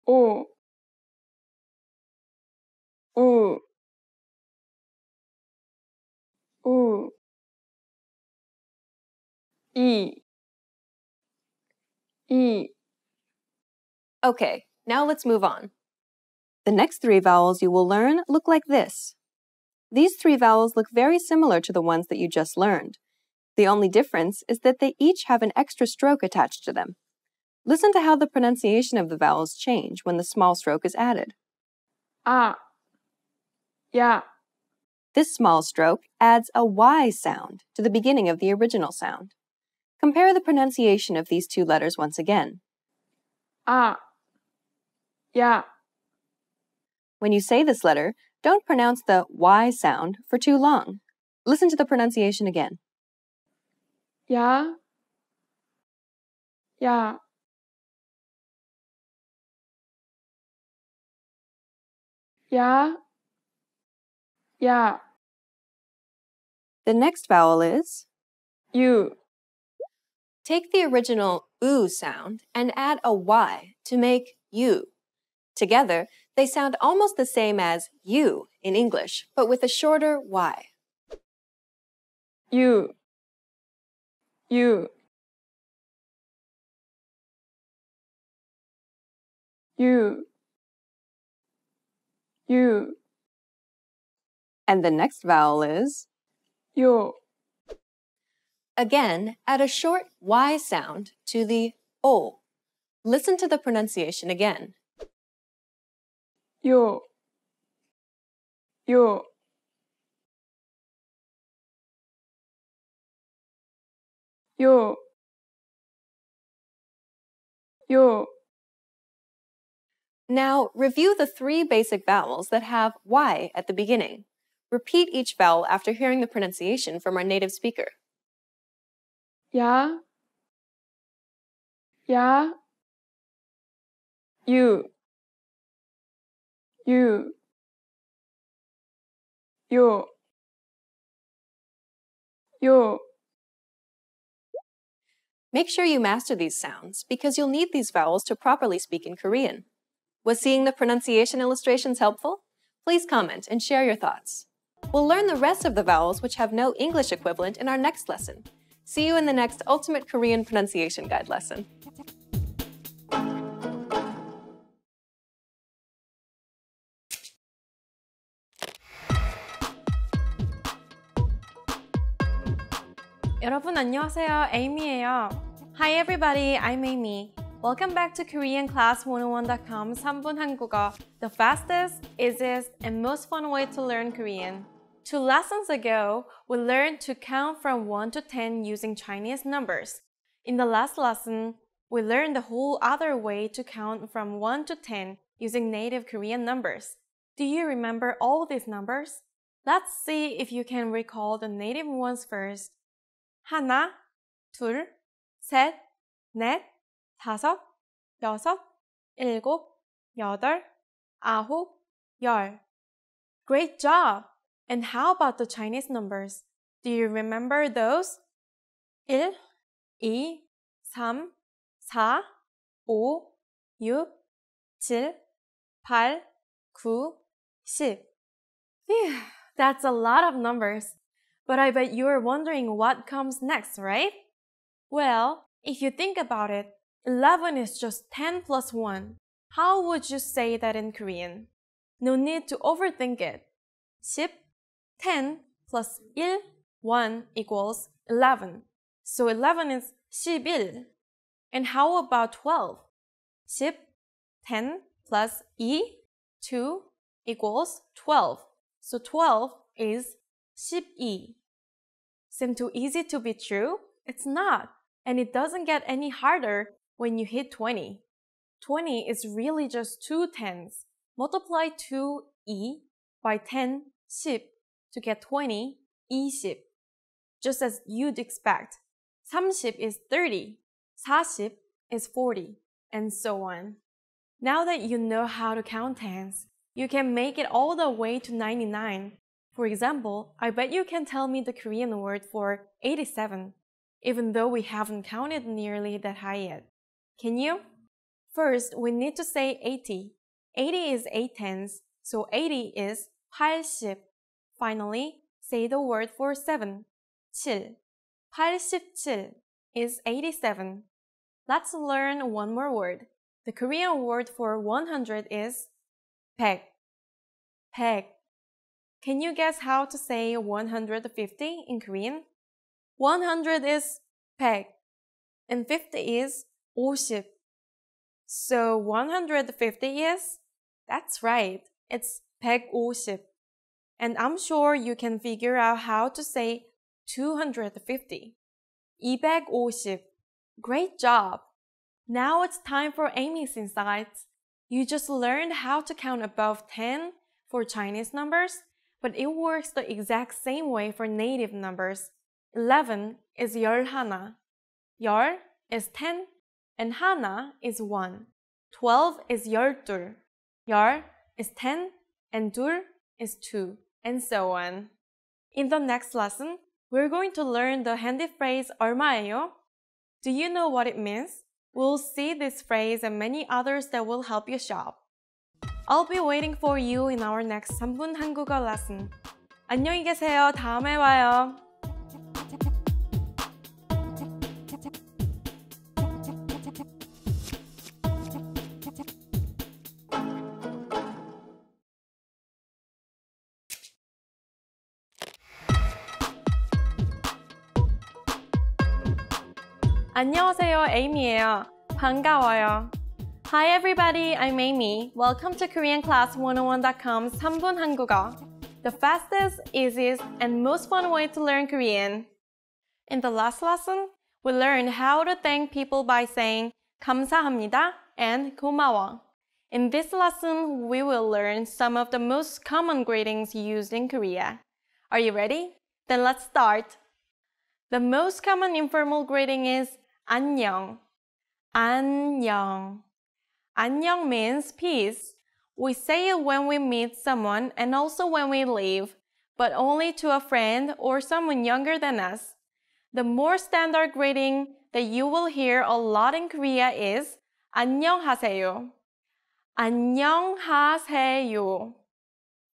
O. U. U. E. E. Okay, now let's move on. The next 3 vowels you will learn look like this. These 3 vowels look very similar to the ones that you just learned. The only difference is that they each have an extra stroke attached to them. Listen to how the pronunciation of the vowels change when the small stroke is added. A. Ya. This small stroke adds a Y sound to the beginning of the original sound. Compare the pronunciation of these 2 letters once again. A. Ya. When you say this letter, don't pronounce the Y sound for too long. Listen to the pronunciation again. Ya. Ya. Ya. Ya. The next vowel is U. take the original oo sound and add a Y to make you. Together, they sound almost the same as you in English, but with a shorter Y. U. U. U. U. And the next vowel is Yo. again, add a short Y sound to the O. Listen to the pronunciation again. Yo. Yo. Yo. Yo. Now, review the 3 basic vowels that have Y at the beginning. Repeat each vowel after hearing the pronunciation from our native speaker. Ya. Ya. U. U. Yo. Yo. Make sure you master these sounds because you'll need these vowels to properly speak in Korean. Was seeing the pronunciation illustrations helpful? Please comment and share your thoughts. We'll learn the rest of the vowels which have no English equivalent in our next lesson. See you in the next Ultimate Korean Pronunciation Guide lesson. 여러분 안녕하세요. 에이미예요. Hi everybody, I'm Amy. Welcome back to KoreanClass101.com's 3분 한국어, the fastest, easiest, and most fun way to learn Korean. 2 lessons ago, we learned to count from 1 to 10 using Chinese numbers. In the last lesson, we learned the whole other way to count from 1 to 10 using native Korean numbers. Do you remember all these numbers? Let's see if you can recall the native ones first. 하나, 둘, 셋, 넷, 다섯, 여섯, 일곱, 여덟, 아홉, 열. Great job! And how about the Chinese numbers? Do you remember those? 1, 2, 3, 4, 5, 6, 7, 8, 9, 10. Phew, that's a lot of numbers. But I bet you're wondering what comes next, right? Well, if you think about it, 11 is just 10 plus 1. How would you say that in Korean? No need to overthink it. 10, 10 plus 1, 1 equals 11. So 11 is 11. And how about 12? 10, 10 plus 2 equals 12. So 12 is 12. Seem too easy to be true? It's not. And it doesn't get any harder when you hit 20. 20 is really just 2 tens. Multiply 2e by 10, 10 to get 20, 20. Just as you'd expect. 30 is 30, 40 is 40, and so on. Now that you know how to count tens, you can make it all the way to 99. For example, I bet you can tell me the Korean word for 87, even though we haven't counted nearly that high yet. Can you? First, we need to say 80. 80 is 8 tens, so 80 is 80. Finally, say the word for 7. 7. 87 is 87. Let's learn one more word. The Korean word for 100 is 100. 100. Can you guess how to say 150 in Korean? 100 is 100, and 50 is 50. So 150 is? That's right, it's 150. And I'm sure you can figure out how to say 250. 250. Great job! Now it's time for Amy's insights. You just learned how to count above 10 for Chinese numbers, but it works the exact same way for native numbers. 11 is 열 하나, 열 is 10, and 하나 is 1. 12 is 열둘, 열 is 10, and 둘 is 2, and so on. In the next lesson, we're going to learn the handy phrase 얼마예요? Do you know what it means? We'll see this phrase and many others that will help you shop. I'll be waiting for you in our next 3분 한국어 lesson. 안녕히 계세요. 다음에 봐요. 안녕하세요, Amy예요. 반가워요. Hi everybody, I'm Amy. Welcome to KoreanClass101.com's 3분 한국어, the fastest, easiest, and most fun way to learn Korean. In the last lesson, we learned how to thank people by saying 감사합니다 and 고마워. In this lesson, we will learn some of the most common greetings used in Korea. Are you ready? Then let's start. The most common informal greeting is 안녕. 안녕. 안녕 means peace. We say it when we meet someone and also when we leave, but only to a friend or someone younger than us. The more standard greeting that you will hear a lot in Korea is 안녕하세요. 안녕하세요.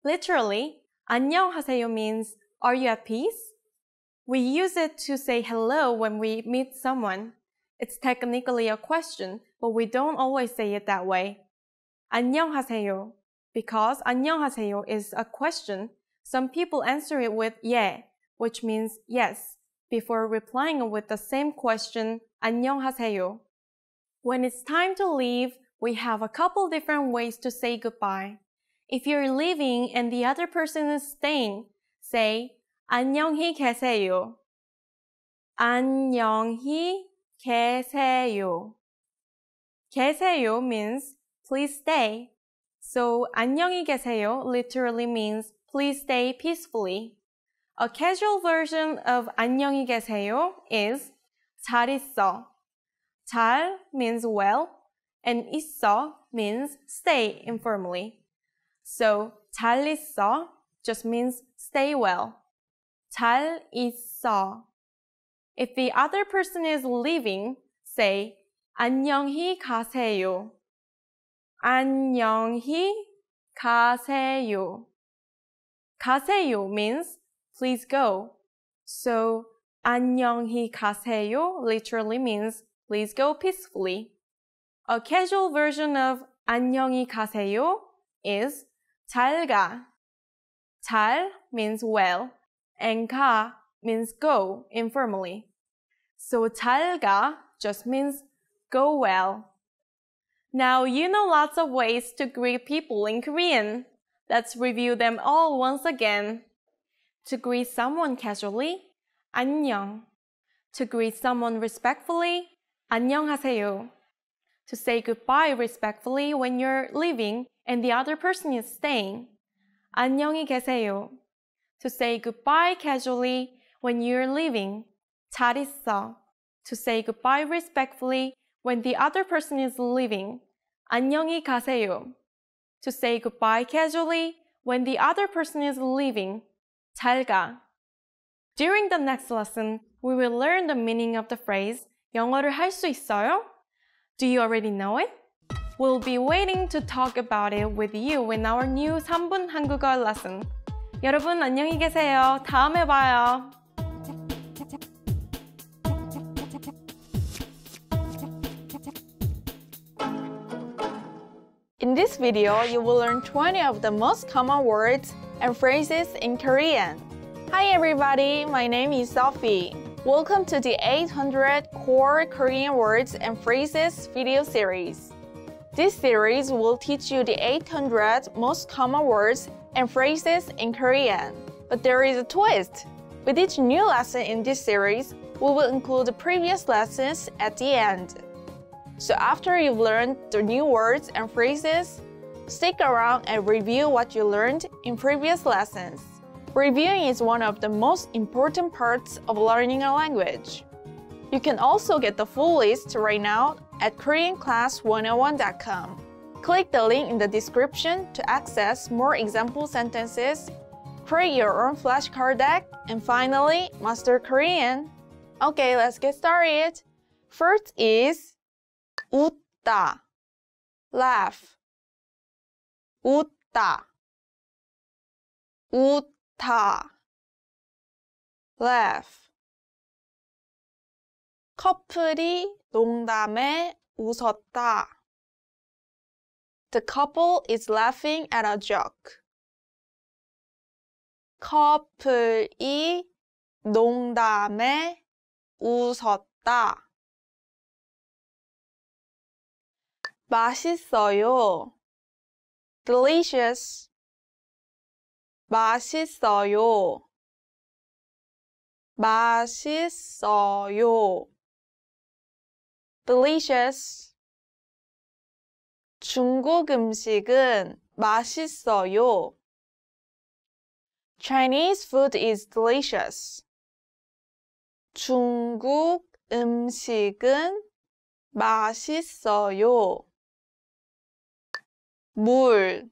Literally, 안녕하세요 means, are you at peace? We use it to say hello when we meet someone. It's technically a question, but we don't always say it that way. 안녕하세요. Because 안녕하세요 is a question, some people answer it with 예, which means yes, before replying with the same question, 안녕하세요. When it's time to leave, we have a couple different ways to say goodbye. If you're leaving and the other person is staying, say 안녕히 계세요. 안녕히 계세요. 계세요 means please stay. So 안녕히 계세요 literally means please stay peacefully. A casual version of 안녕히 계세요 is 잘 있어. 잘 means well, and 있어 means stay informally. So 잘 있어 just means stay well. 잘 있어. If the other person is leaving, say 안녕히 가세요. 안녕히 가세요. 가세요 means please go. So 안녕히 가세요 literally means please go peacefully. A casual version of 안녕히 가세요 is 잘 가. 잘 means well, and 가 means go informally. So 잘 가 just means go well. Now you know lots of ways to greet people in Korean. Let's review them all once again. To greet someone casually, 안녕. To greet someone respectfully, 안녕하세요. To say goodbye respectfully when you're leaving and the other person is staying, 안녕히 계세요. To say goodbye casually when you're leaving, 잘 있어. To say goodbye respectfully when the other person is leaving, 안녕히 가세요. To say goodbye casually when the other person is leaving, 잘 가. During the next lesson, we will learn the meaning of the phrase 영어를 할 수 있어요? Do you already know it? We'll be waiting to talk about it with you in our new 3분 한국어 lesson. 여러분 안녕히 계세요. 다음에 봐요. In this video, you will learn 20 of the most common words and phrases in Korean. Hi everybody, my name is Sophie. Welcome to the 800 Core Korean Words and Phrases video series. This series will teach you the 800 most common words and phrases in Korean. But there is a twist. With each new lesson in this series, we will include the previous lessons at the end. So after you've learned the new words and phrases, stick around and review what you learned in previous lessons. Reviewing is one of the most important parts of learning a language. You can also get the full list right now at KoreanClass101.com. Click the link in the description to access more example sentences, create your own flashcard deck, and finally, master Korean. Okay, let's get started. First is 웃다, laugh. 웃다, 웃다, laugh. 커플이 농담에 웃었다. The couple is laughing at a joke. 커플이 농담에 웃었다. 맛있어요. Delicious. 맛있어요. 맛있어요. Delicious. 중국 음식은 맛있어요. Chinese food is delicious. 중국 음식은 맛있어요. 물,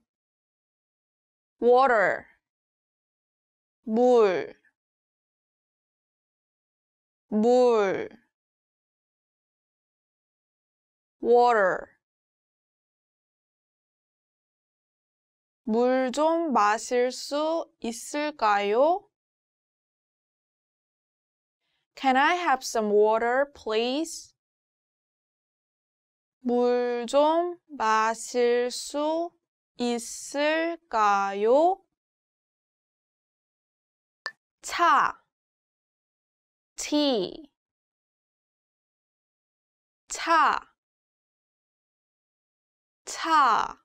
water, 물, 물, water. 물 좀 마실 수 있을까요? Can I have some water, please? 물 좀 마실 수 있을까요? 차, tea, 차, 차,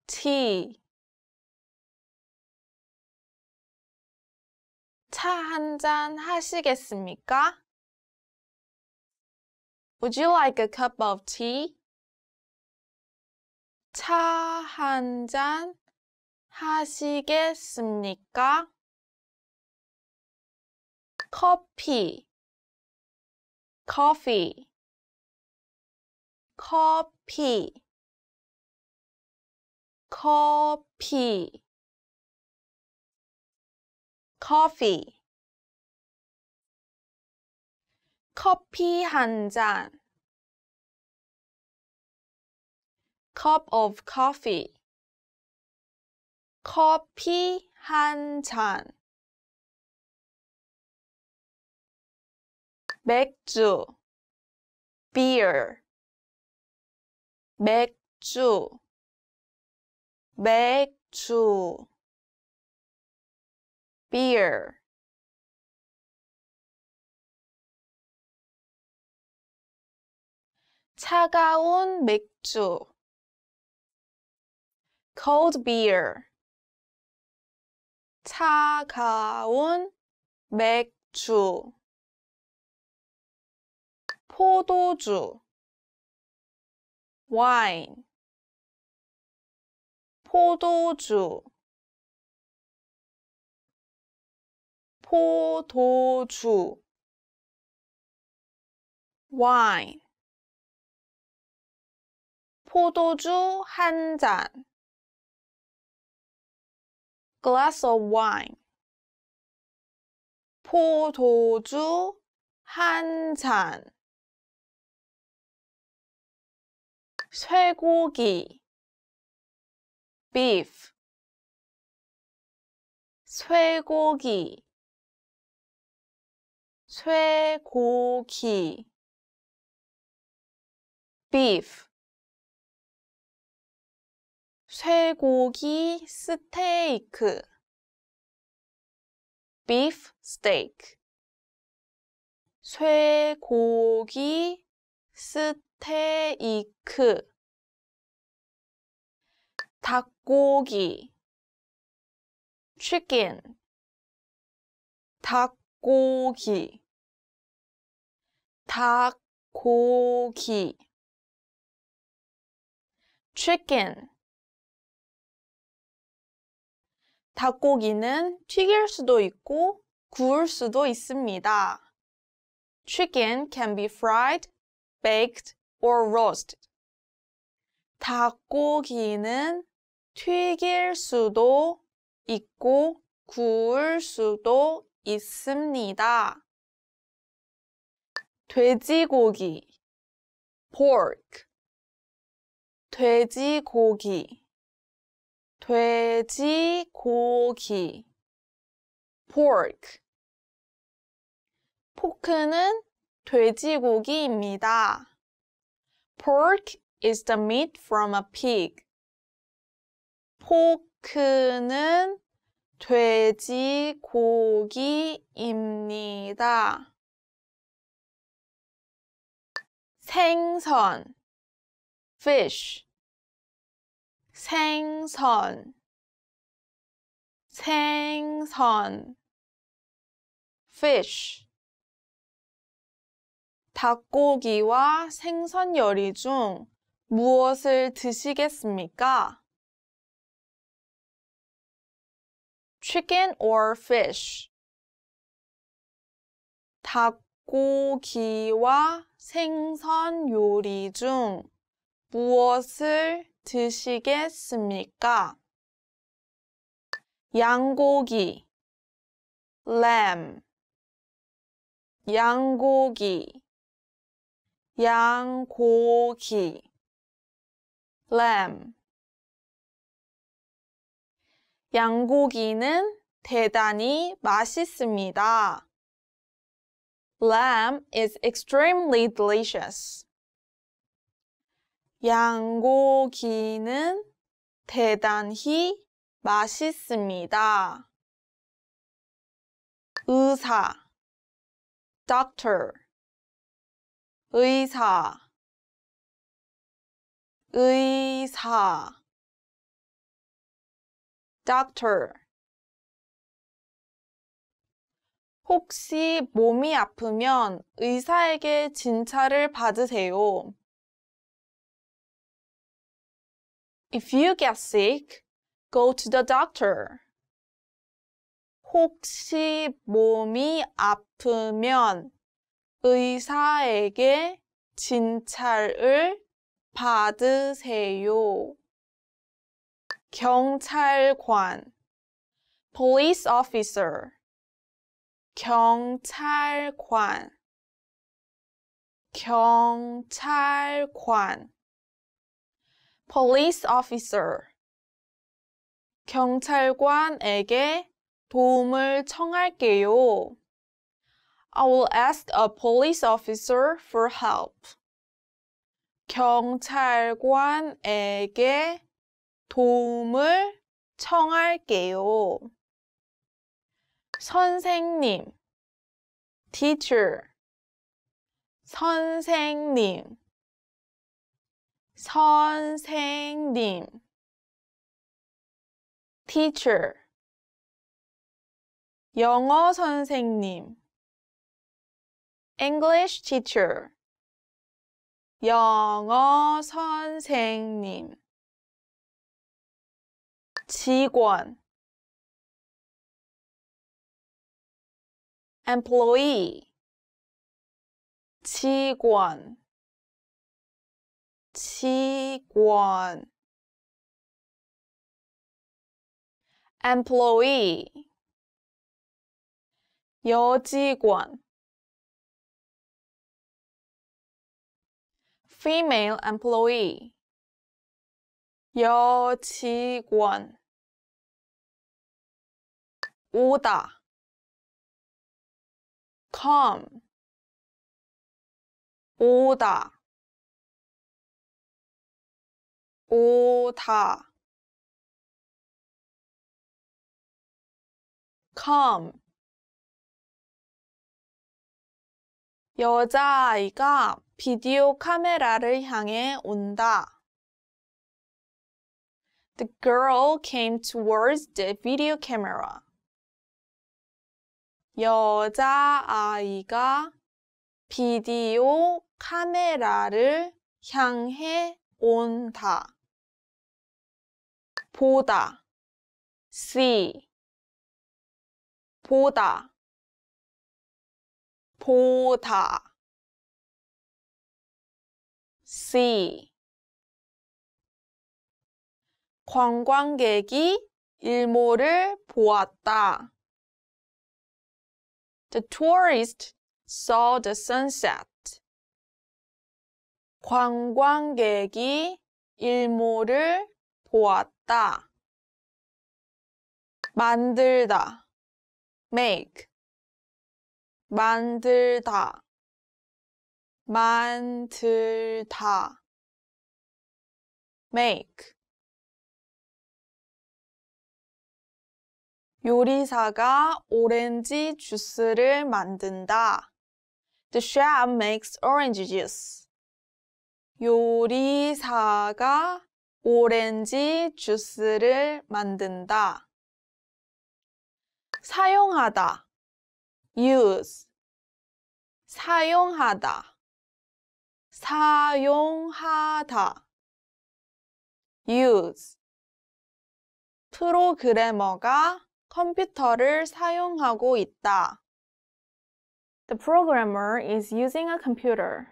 tea. 차 한 잔 하시겠습니까? Would you like a cup of tea? 차 한 잔 하시겠습니까? 커피, coffee, 커피, 커피, coffee. 커피 한 잔, cup of coffee. 커피 한 잔. 맥주, beer. 맥주, 맥주, beer. 차가운 맥주, cold beer. 차가운 맥주. 포도주, wine. 포도주, 포도주, wine. 포도주 한 잔, glass of wine. 포도주 한 잔. 쇠고기, beef. 쇠고기, 쇠고기, beef. 쇠고기 스테이크, beef steak. 쇠고기 스테이크. 닭고기, chicken. 닭고기, 닭고기, chicken. 닭고기는 튀길 수도 있고 구울 수도 있습니다. Chicken can be fried, baked, or roasted. 닭고기는 튀길 수도 있고 구울 수도 있습니다. 돼지고기, pork. 돼지고기, 돼지고기, pork. 포크는 돼지고기입니다. Pork is the meat from a pig. 포크는 돼지고기입니다. 생선, fish. 생선, 생선, fish. 닭고기와 생선 요리 중 무엇을 드시겠습니까? Chicken or fish? 닭고기와 생선 요리 중 무엇을 드시겠습니까? 양고기, lamb. 양고기, 양고기, lamb. 양고기는 대단히 맛있습니다. Lamb is extremely delicious. 양고기는 대단히 맛있습니다. 의사, doctor. 의사, 의사 doctor 혹시 몸이 아프면 의사에게 진찰을 받으세요. If you get sick, go to the doctor. 혹시 몸이 아프면 의사에게 진찰을 받으세요. 경찰관 police officer 경찰관 경찰관 police officer 경찰관에게 도움을 청할게요. I will ask a police officer for help. 경찰관에게 도움을 청할게요. 선생님, teacher, 선생님, 선생님, teacher, 영어 선생님, English teacher, 영어 선생님, 직원, employee, 직원, 직원, employee, 여직원, female employee, 여직원, 오다, come, 오다, 오다, come, 여자아이가 비디오 카메라를 향해 온다. The girl came towards the video camera. 여자아이가 비디오 카메라를 향해 온다. 보다, see, 보다, 보다, see. 관광객이 일몰을 보았다. The tourist saw the sunset. 관광객이 일몰을 보았다. 만들다, make, 만들다, 만들다, make. 요리사가 오렌지 주스를 만든다. The chef makes orange juice. 요리사가 오렌지 주스를 만든다. 사용하다, use, 사용하다, 사용하다, use. 프로그래머가 컴퓨터를 사용하고 있다. The programmer is using a computer.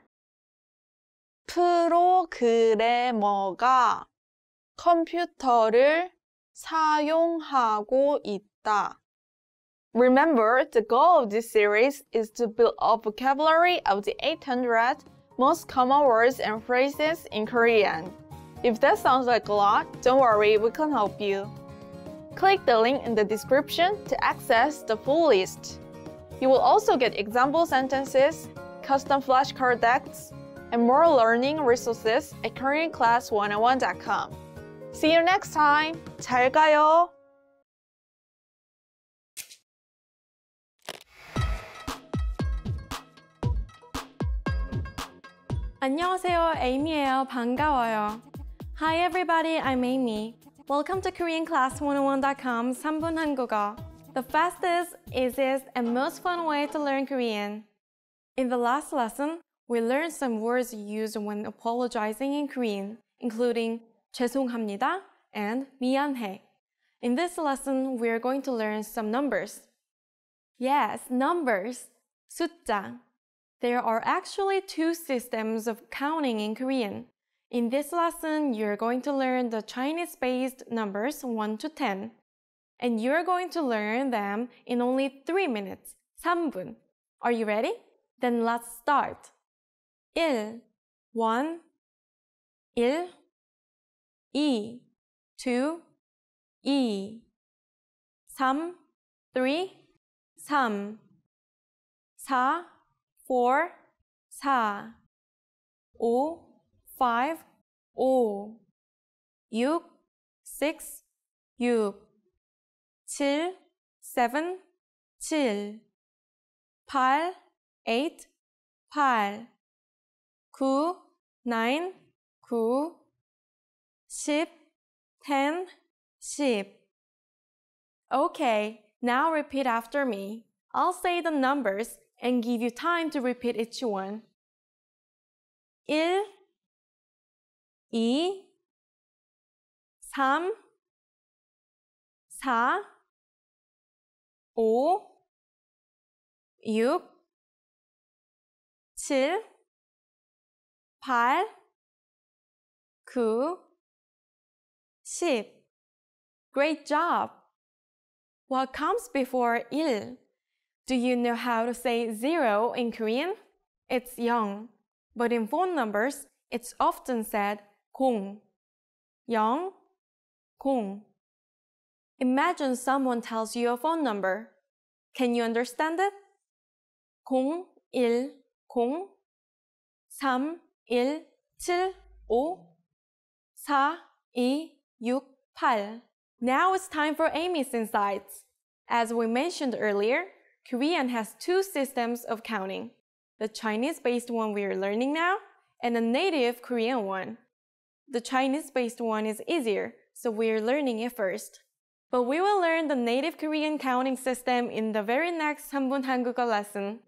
프로그래머가 컴퓨터를 사용하고 있다. Remember, the goal of this series is to build a vocabulary of the 800 most common words and phrases in Korean. If that sounds like a lot, don't worry, we can help you. Click the link in the description to access the full list. You will also get example sentences, custom flashcard decks, and more learning resources at KoreanClass101.com. See you next time! 잘 가요! 안녕하세요, 에이미예요. 반가워요. Hi everybody, I'm Amy. Welcome to KoreanClass101.com's 3분 한국어, the fastest, easiest, and most fun way to learn Korean. In the last lesson, we learned some words used when apologizing in Korean, including 죄송합니다 and 미안해. In this lesson, we are going to learn some numbers. Yes, numbers, 숫자. There are actually two systems of counting in Korean. In this lesson, you're going to learn the Chinese-based numbers 1 to 10. And you're going to learn them in only 3 minutes, 3분. Are you ready? Then let's start. 1, 1, 2, 2, 2, 3, 3, 3, 4, 4, 4, 5, 5, 5, 6, 6, 6, 7, 7, 7, 8, 8, 8, 9, 9, 9, 10, 10, 10. Okay, now repeat after me. I'll say the numbers and give you time to repeat each one. 1, 2, 3, 4, 5, 6, 7, 8, 9, 10. Great job! What comes before 1? Do you know how to say 0 in Korean? It's 0. But in phone numbers, it's often said 0. 0, 0. Imagine someone tells you a phone number. Can you understand it? 0, 1, 0, 3, 1, 7, 5, 4, 2, 6, 8. Now it's time for Amy's insights. As we mentioned earlier, Korean has two systems of counting, the Chinese-based one we are learning now, and the native Korean one. The Chinese-based one is easier, so we are learning it first. But we will learn the native Korean counting system in the very next 3분 한국어 lesson.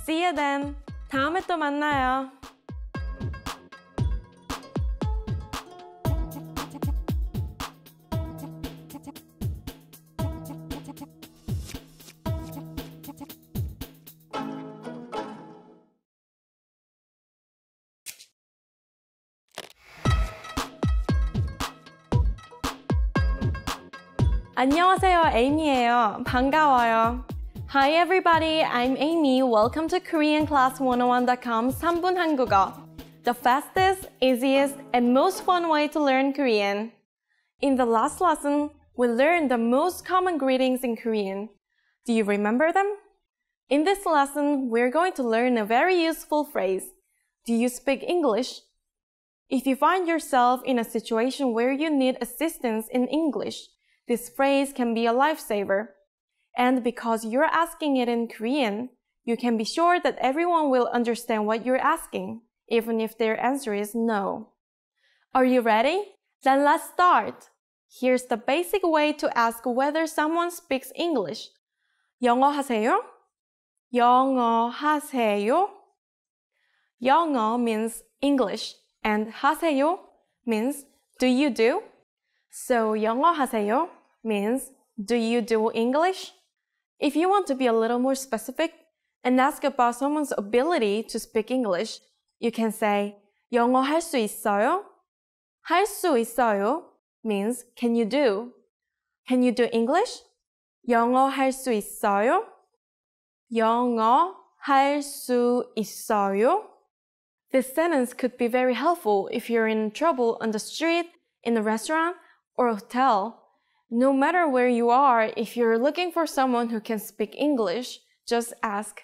See you then! 다음에 또 만나요! 안녕하세요, Amy예요. 반가워요. Hi everybody, I'm Amy. Welcome to KoreanClass101.com's 3분 한국어, the fastest, easiest, and most fun way to learn Korean. In the last lesson, we learned the most common greetings in Korean. Do you remember them? In this lesson, we're going to learn a very useful phrase. Do you speak English? If you find yourself in a situation where you need assistance in English, this phrase can be a lifesaver. And because you're asking it in Korean, you can be sure that everyone will understand what you're asking, even if their answer is no. Are you ready? Then let's start. Here's the basic way to ask whether someone speaks English. 영어 하세요? 영어 하세요? 영어 means English, and 하세요 means do you do? So 영어 하세요 means do you do English? If you want to be a little more specific and ask about someone's ability to speak English, you can say 영어 할 수 있어요? 할 수 있어요 means can you do? Can you do English? 영어 할 수 있어요? 영어 할 수 있어요? This sentence could be very helpful if you're in trouble on the street, in a restaurant, or a hotel. No matter where you are, if you're looking for someone who can speak English, just ask.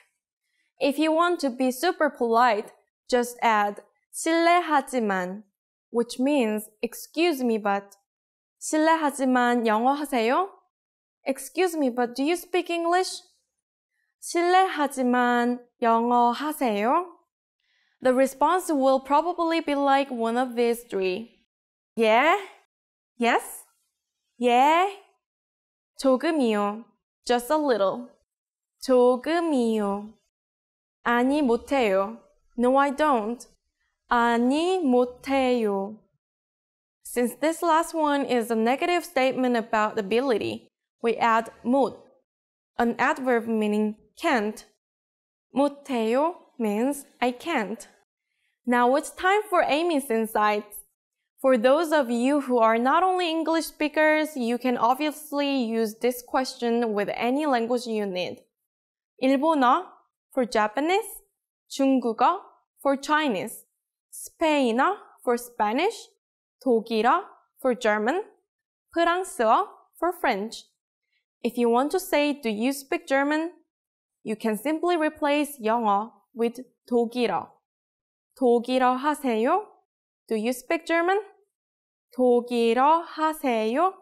If you want to be super polite, just add 실례하지만, which means excuse me but. 실례하지만 영어 하세요? Excuse me, but do you speak English? 실례하지만 영어 하세요? The response will probably be like one of these three. 예, yes, 예, 조금이요, just a little. 조금이요. 아니 못해요. No, I don't. 아니 못해요. Since this last one is a negative statement about ability, we add 못, an adverb meaning can't. 못해요 means I can't. Now it's time for Amy's insights. For those of you who are not only English speakers, you can obviously use this question with any language you need. 일본어 for Japanese, 중국어 for Chinese, 스페인어 for Spanish, 독일어 for German, 프랑스어 for French. If you want to say, do you speak German? You can simply replace 영어 with 독일어. 독일어 하세요? Do you speak German? 독일어 하세요?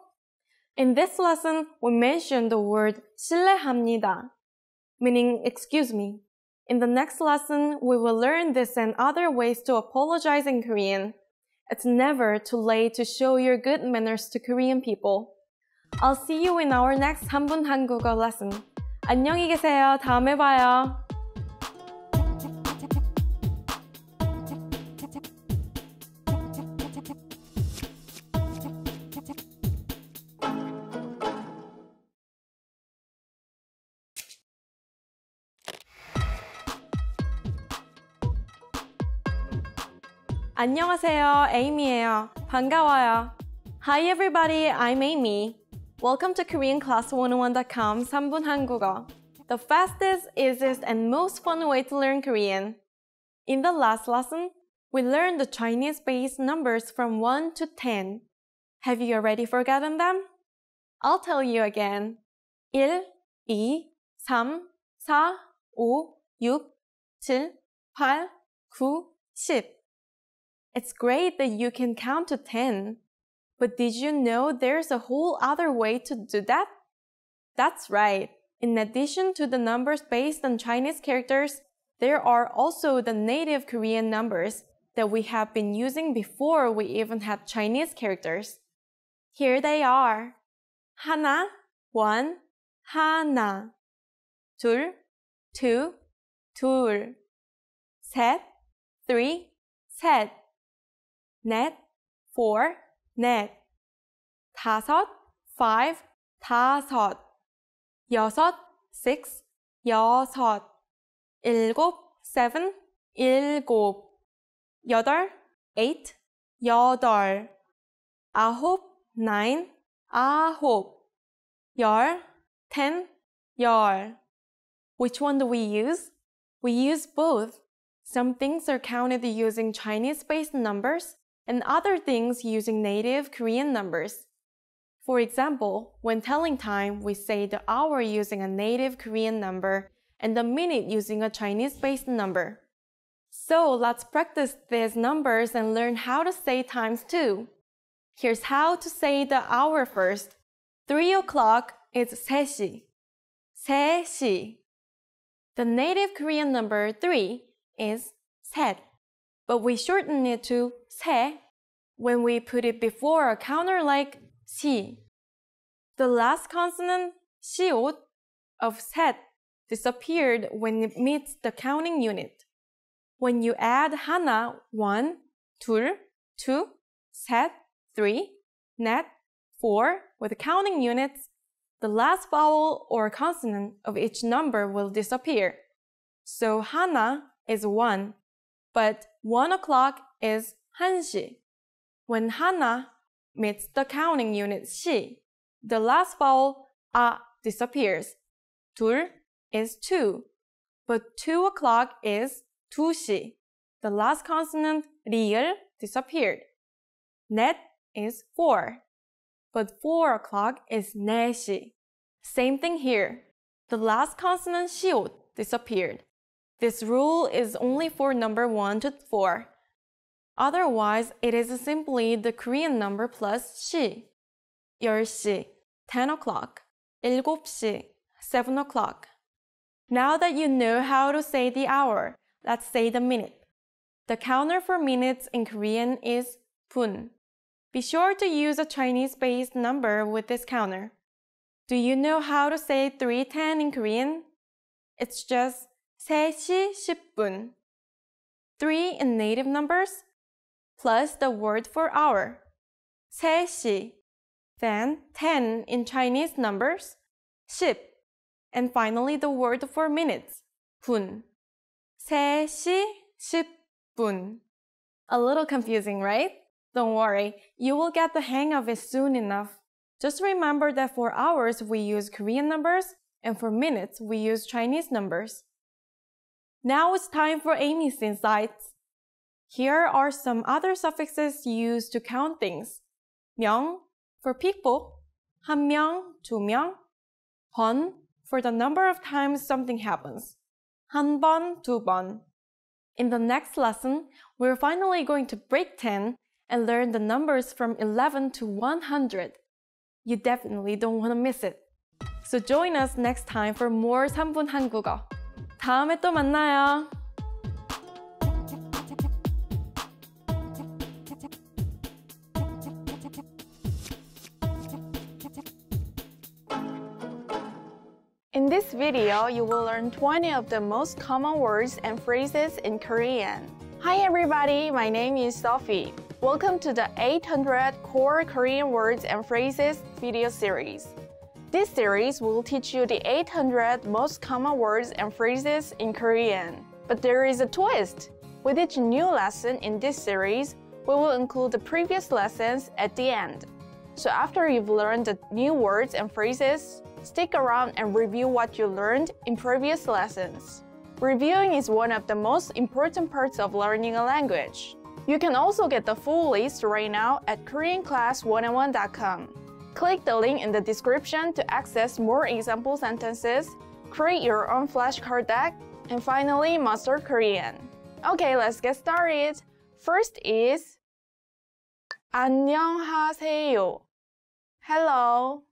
In this lesson, we mentioned the word 실례합니다, meaning excuse me. In the next lesson, we will learn this and other ways to apologize in Korean. It's never too late to show your good manners to Korean people. I'll see you in our next 3분 한국어 lesson. 안녕히 계세요. 다음에 봐요. 안녕하세요, Amy예요. 반가워요. Hi everybody, I'm Amy. Welcome to KoreanClass101.com 3분 한국어, the fastest, easiest, and most fun way to learn Korean. In the last lesson, we learned the Chinese base numbers from 1 to 10. Have you already forgotten them? I'll tell you again. 1, 2, 3, 4, 5, 6, 7, 8, 9, 10. It's great that you can count to 10. But did you know there's a whole other way to do that? That's right. In addition to the numbers based on Chinese characters, there are also the native Korean numbers that we have been using before we even had Chinese characters. Here they are. 하나, one, 하나. 둘, two, 둘. 셋, three, 셋. 넷, four, 넷. 다섯, five, 다섯. 여섯, six, 여섯. 일곱, seven, 일곱. 여덟, eight, 여덟. 아홉, nine, 아홉. 열, 10, 열. Which one do we use? We use both. Some things are counted using Chinese-based numbers, and other things using native Korean numbers. For example, when telling time, we say the hour using a native Korean number and the minute using a Chinese-based number. So let's practice these numbers and learn how to say times too. Here's how to say the hour first. 3 o'clock is 3시. 3시. The native Korean number 3 is 셋, but we shorten it to 세 when we put it before a counter like 시. The last consonant, 시옷, of 셋 disappeared when it meets the counting unit. When you add 하나, 1, 둘, 2, 셋, 3, 넷, 4 with counting units, the last vowel or consonant of each number will disappear. So 하나 is 1, but 1 o'clock is 1시. When 하나 meets the counting unit 시, the last vowel 아 disappears. 둘 is 2, but 2 o'clock is 2시. The last consonant 리을 disappeared. 넷 is 4, but 4 o'clock is 4시. Same thing here. The last consonant 시옷 disappeared. This rule is only for number 1 to 4. Otherwise, it is simply the Korean number plus 시. 10시, 10 o'clock. 7시, 7 o'clock. Now that you know how to say the hour, let's say the minute. The counter for minutes in Korean is 분. Be sure to use a Chinese-based number with this counter. Do you know how to say 3:10 in Korean? It's just 3시 10분. 3 in native numbers plus the word for hour, 3시. Then 10 in Chinese numbers, 10. And finally the word for minutes, 분. 3시 10분. A little confusing, right? Don't worry, you will get the hang of it soon enough. Just remember that for hours we use Korean numbers and for minutes we use Chinese numbers. Now it's time for Amy's insights. Here are some other suffixes used to count things. 명 for people, 한 명, 두 명. 번 for the number of times something happens, 한 번, 두 번. In the next lesson, we're finally going to break 10 and learn the numbers from 11 to 100. You definitely don't want to miss it. So join us next time for more 3분 한국어. 다음에 또 만나요. In this video, you will learn 20 of the most common words and phrases in Korean. Hi everybody, my name is Sophie. Welcome to the 800 Core Korean Words and Phrases video series. This series will teach you the 800 most common words and phrases in Korean. But there is a twist. With each new lesson in this series, we will include the previous lessons at the end. So after you've learned the new words and phrases, stick around and review what you learned in previous lessons. Reviewing is one of the most important parts of learning a language. You can also get the full list right now at KoreanClass101.com. Click the link in the description to access more example sentences, create your own flashcard deck, and finally master Korean. Okay, let's get started. First is 안녕하세요. Hello.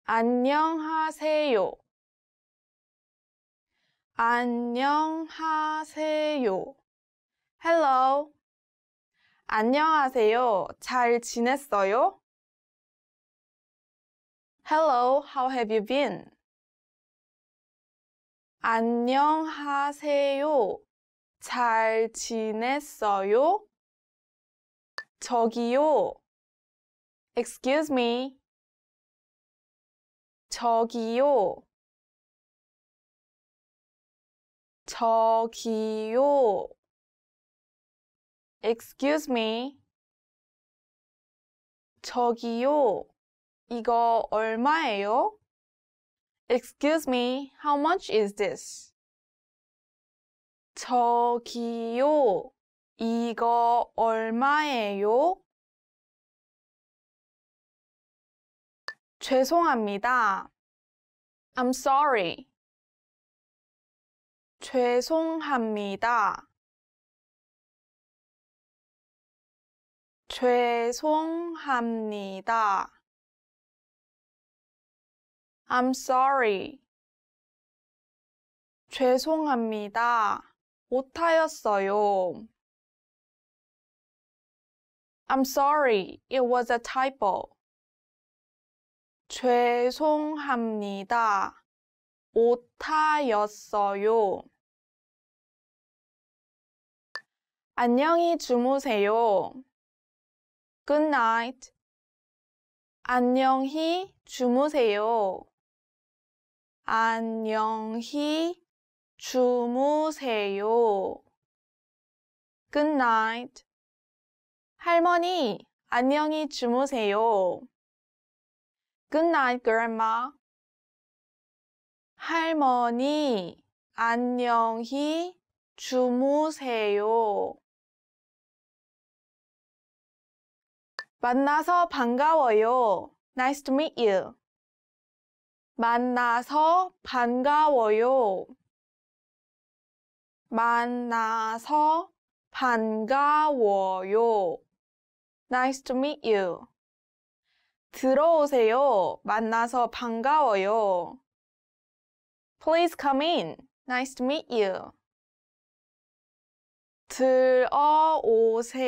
안녕하세요. 안녕하세요. Hello. 안녕하세요. 잘 지냈어요? Hello, how have you been? 안녕하세요. 잘 지냈어요? 저기요. Excuse me. 저기요. 저기요. Excuse me. 저기요. 이거 얼마예요? Excuse me, how much is this? 저기요. 이거 얼마예요? 죄송합니다. I'm sorry. 죄송합니다. 죄송합니다. I'm sorry. 죄송합니다. 오타였어요. I'm sorry, it was a typo. 죄송합니다. 오타였어요. 안녕히 주무세요. Good night. 안녕히 주무세요. 안녕히 주무세요. Good night. 할머니, 안녕히 주무세요. Good night, Grandma. 할머니, 안녕히 주무세요. 만나서 반가워요. Nice to meet you. 만나서 반가워요. 만나서 반가워요. Nice to meet you. 들어오세요. 만나서 반가워요. Please come in. Nice to meet you. 들어오세요.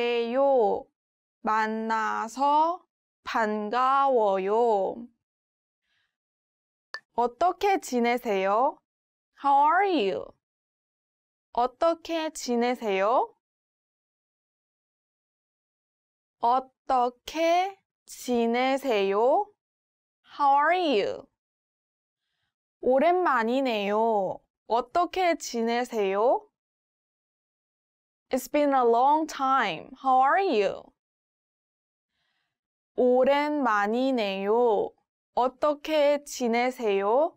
만나서 반가워요. 어떻게 지내세요? How are you? 어떻게 지내세요? 어떻게 지내세요? How are you? 오랜만이네요. 어떻게 지내세요? It's been a long time. How are you? 오랜만이네요. 어떻게 지내세요?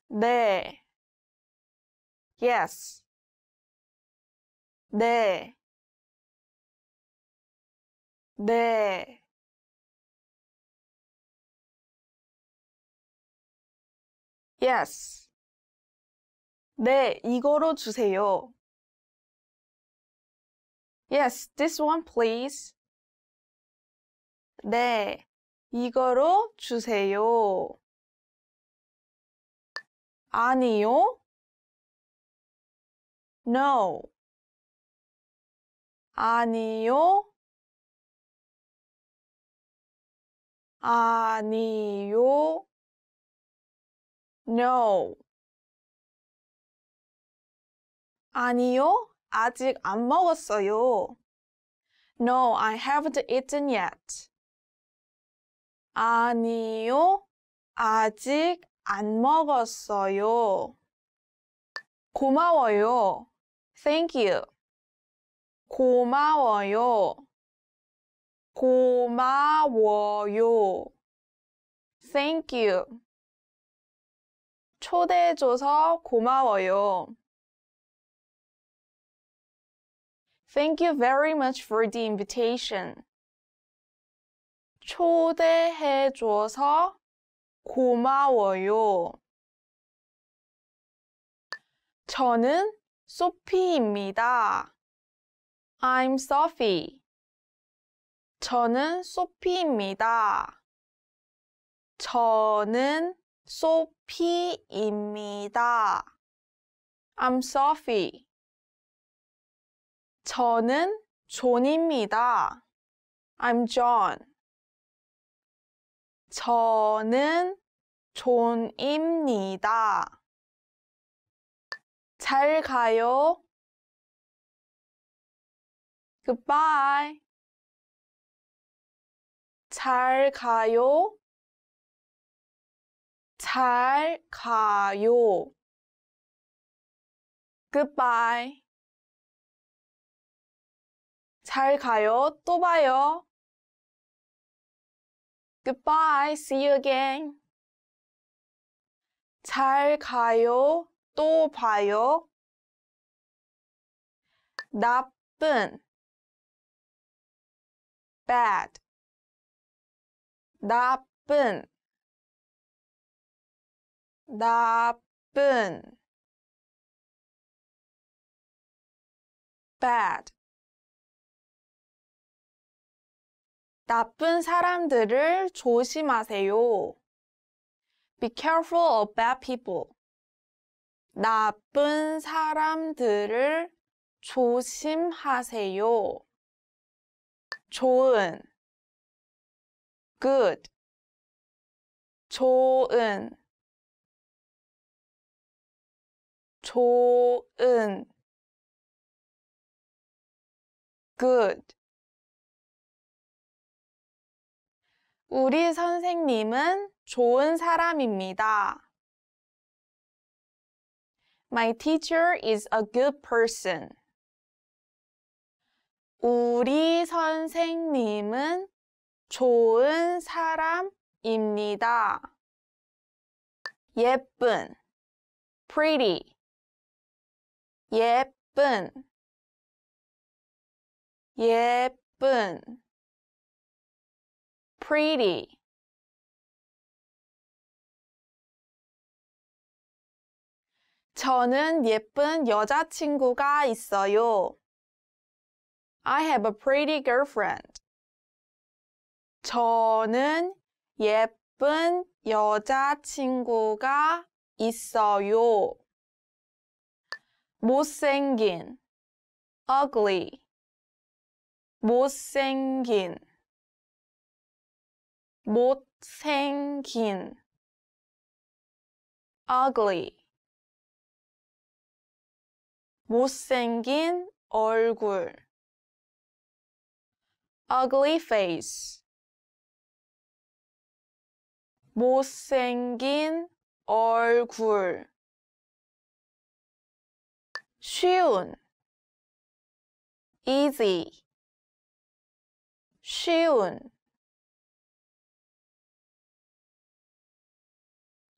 네. Yes. 네. 네. Yes. 네, 이거로 주세요. Yes, this one please. 네, 이거로 주세요. 아니요. No. 아니요. 아니요. No. 아니요, 아직 안 먹었어요. No, I haven't eaten yet. 아니요, 아직 안 먹었어요. 고마워요. Thank you. 고마워요. 고마워요. Thank you. 초대해줘서 고마워요. Thank you very much for the invitation. 초대해줘서 고마워요. 저는 소피입니다. I'm Sophie. 저는 소피입니다. 저는 소피입니다. I'm Sophie. 저는 존입니다. I'm John. 저는 존입니다. 잘 가요. Goodbye. 잘 가요. 잘 가요. Goodbye. 잘 가요. 또 봐요. Goodbye. See you again. 잘 가요. 또 봐요. 나쁜. Bad. 나쁜. 나쁜. Bad. 나쁜 사람들을 조심하세요. Be careful of bad people. 나쁜 사람들을 조심하세요. 좋은. Good. 좋은. 좋은. Good. 우리 선생님은 좋은 사람입니다. My teacher is a good person. 우리 선생님은 좋은 사람입니다. 예쁜. Pretty. 예쁜. 예쁜. Pretty. 저는 예쁜 여자친구가 있어요. I have a pretty girlfriend. 저는 예쁜 여자친구가 있어요. 못생긴. Ugly. 못생긴 못생긴 ugly 못생긴 얼굴 ugly face 못생긴 얼굴 쉬운 easy 쉬운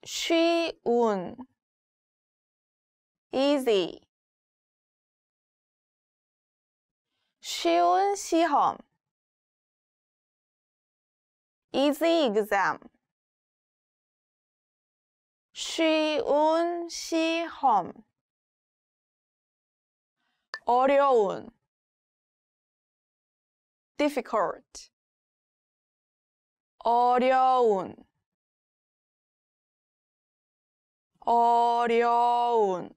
쉬운 easy 쉬운 시험 easy exam 쉬운 시험 어려운 difficult 어려운 어려운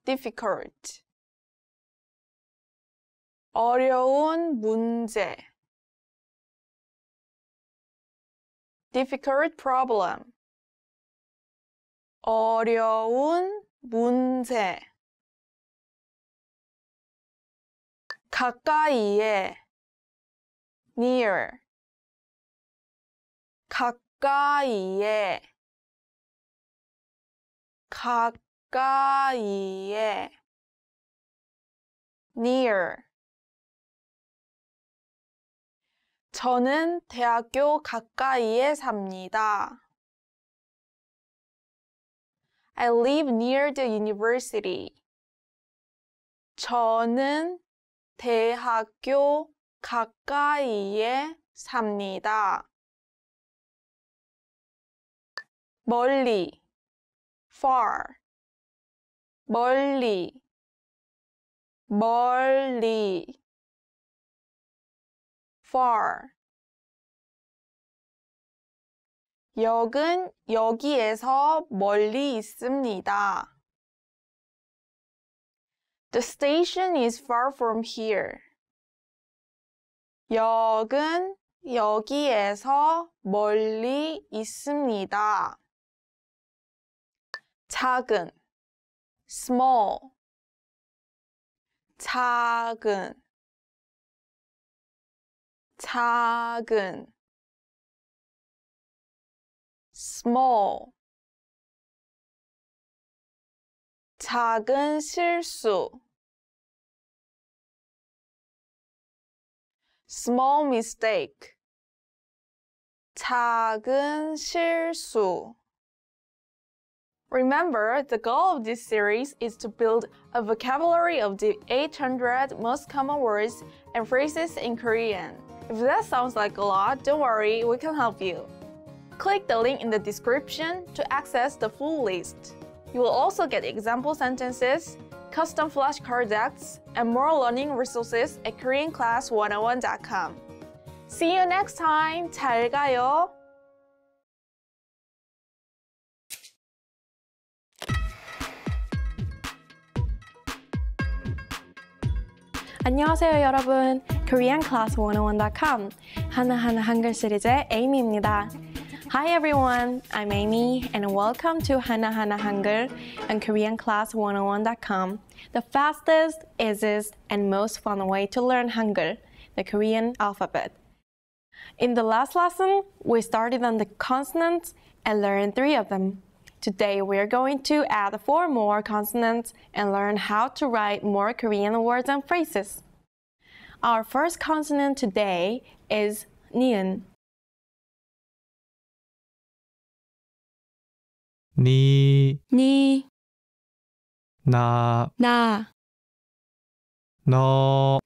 difficult 어려운 문제 difficult problem 어려운 문제 가까이에 near 가까이에 가까이에 near 저는 대학교 가까이에 삽니다. I live near the university. 저는 대학교 가까이에 삽니다. 멀리 far 멀리 멀리 far 역은 여기에서 멀리 있습니다. The station is far from here. 역은 여기에서 멀리 있습니다. 작은 small 작은 작은 small 작은 실수 small mistake 작은 실수 Remember, the goal of this series is to build a vocabulary of the 800 most common words and phrases in Korean. If that sounds like a lot, don't worry, we can help you. Click the link in the description to access the full list. You will also get example sentences, custom flashcard decks, and more learning resources at KoreanClass101.com. See you next time! 잘 가요! 안녕하세요 여러분. KoreanClass101.com 하나하나 한글 시리즈의 에이미입니다. Hi everyone, I'm Amy and welcome to 하나하나 한글 on KoreanClass101.com, the fastest, easiest, and most fun way to learn Hangul, the Korean alphabet. In the last lesson, we started on the consonants and learned 3 of them. Today, we're going to add 4 more consonants and learn how to write more Korean words and phrases. Our first consonant today is ni은. 니, 나, 너,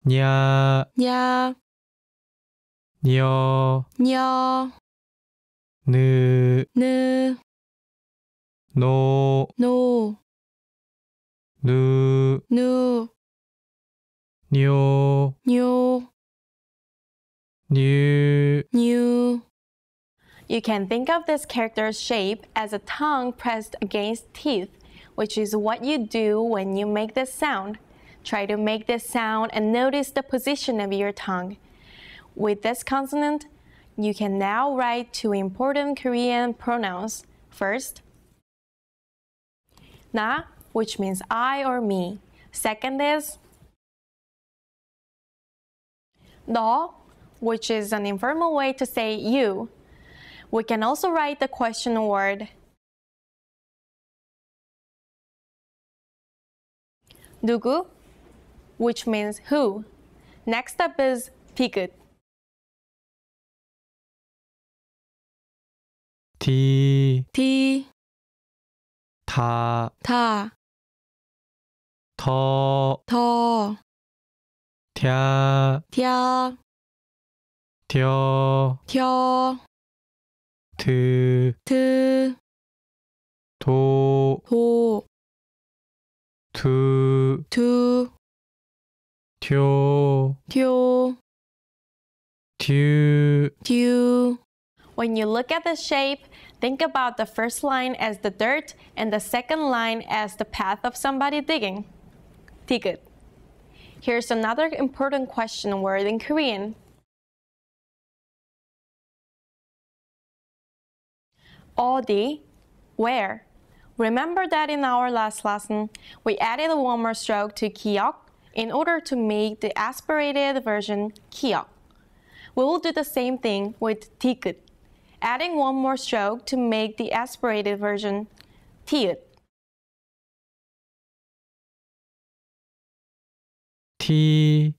냐, 녀, 느, 노, 누, 뇨, 뉴. You can think of this character's shape as a tongue pressed against teeth, which is what you do when you make this sound. Try to make this sound and notice the position of your tongue. With this consonant, you can now write two important Korean pronouns. First, na, which means I or me. Second is 너, which is an informal way to say you. We can also write the question word 누구, which means who. Next up is 디귿. 디, 다, 더, 랴, 뎌, 드, 도, 두, 듀, 듀. When you look at the shape, think about the first line as the dirt and the second line as the path of somebody digging. 디귿. Here's another important question word in Korean. 어디, where. Remember that in our last lesson, we added one more stroke to 기억 in order to make the aspirated version 기억. We will do the same thing with 디귿, adding one more stroke to make the aspirated version 디귿. 티,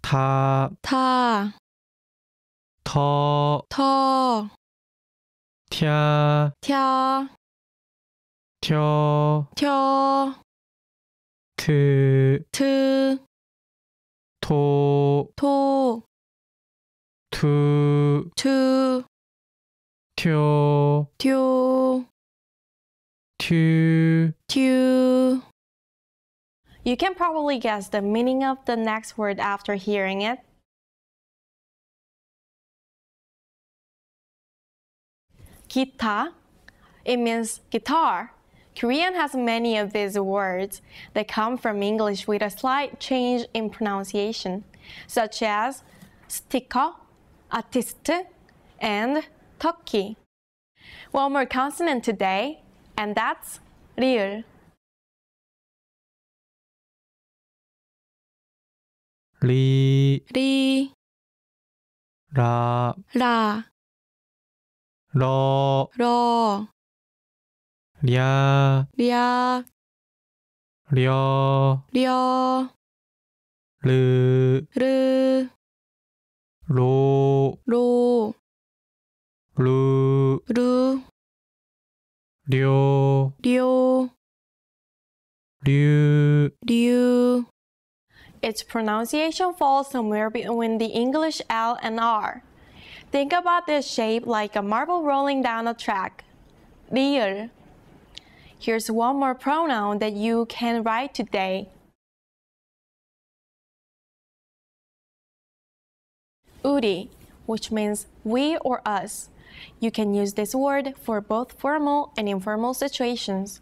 타, 터, 튀, 텨, 트, 도, 두, 튜, 튜. You can probably guess the meaning of the next word after hearing it. 기타. It means guitar. Korean has many of these words that come from English with a slight change in pronunciation, such as sticker, artist, and turkey. One more consonant today, and that's 리을. 리, 라, 러, 랴, 려, 르, 로, 루, 료, 류. Its pronunciation falls somewhere between the English L and R. Think about this shape like a marble rolling down a track. 리을. Here's one more pronoun that you can write today. 우리, which means we or us. You can use this word for both formal and informal situations.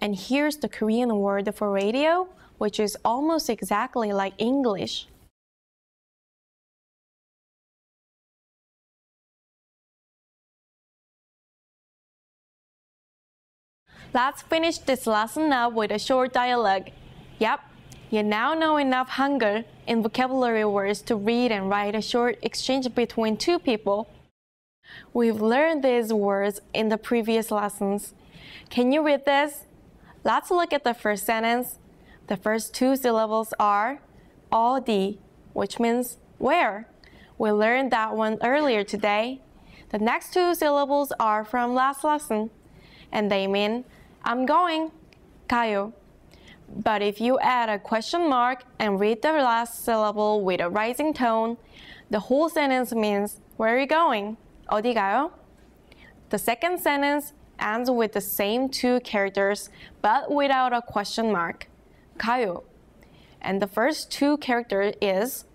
And here's the Korean word for radio, which is almost exactly like English. Let's finish this lesson up with a short dialogue. Yep, you now know enough Hangul and vocabulary words to read and write a short exchange between two people. We've learned these words in the previous lessons. Can you read this? Let's look at the first sentence. The first two syllables are 어디, which means where. We learned that one earlier today. The next two syllables are from last lesson, and they mean I'm going, 가요. But if you add a question mark and read the last syllable with a rising tone, the whole sentence means where are you going? 어디 가요? The second sentence ends with the same two characters but without a question mark. 가요. And the first two characters is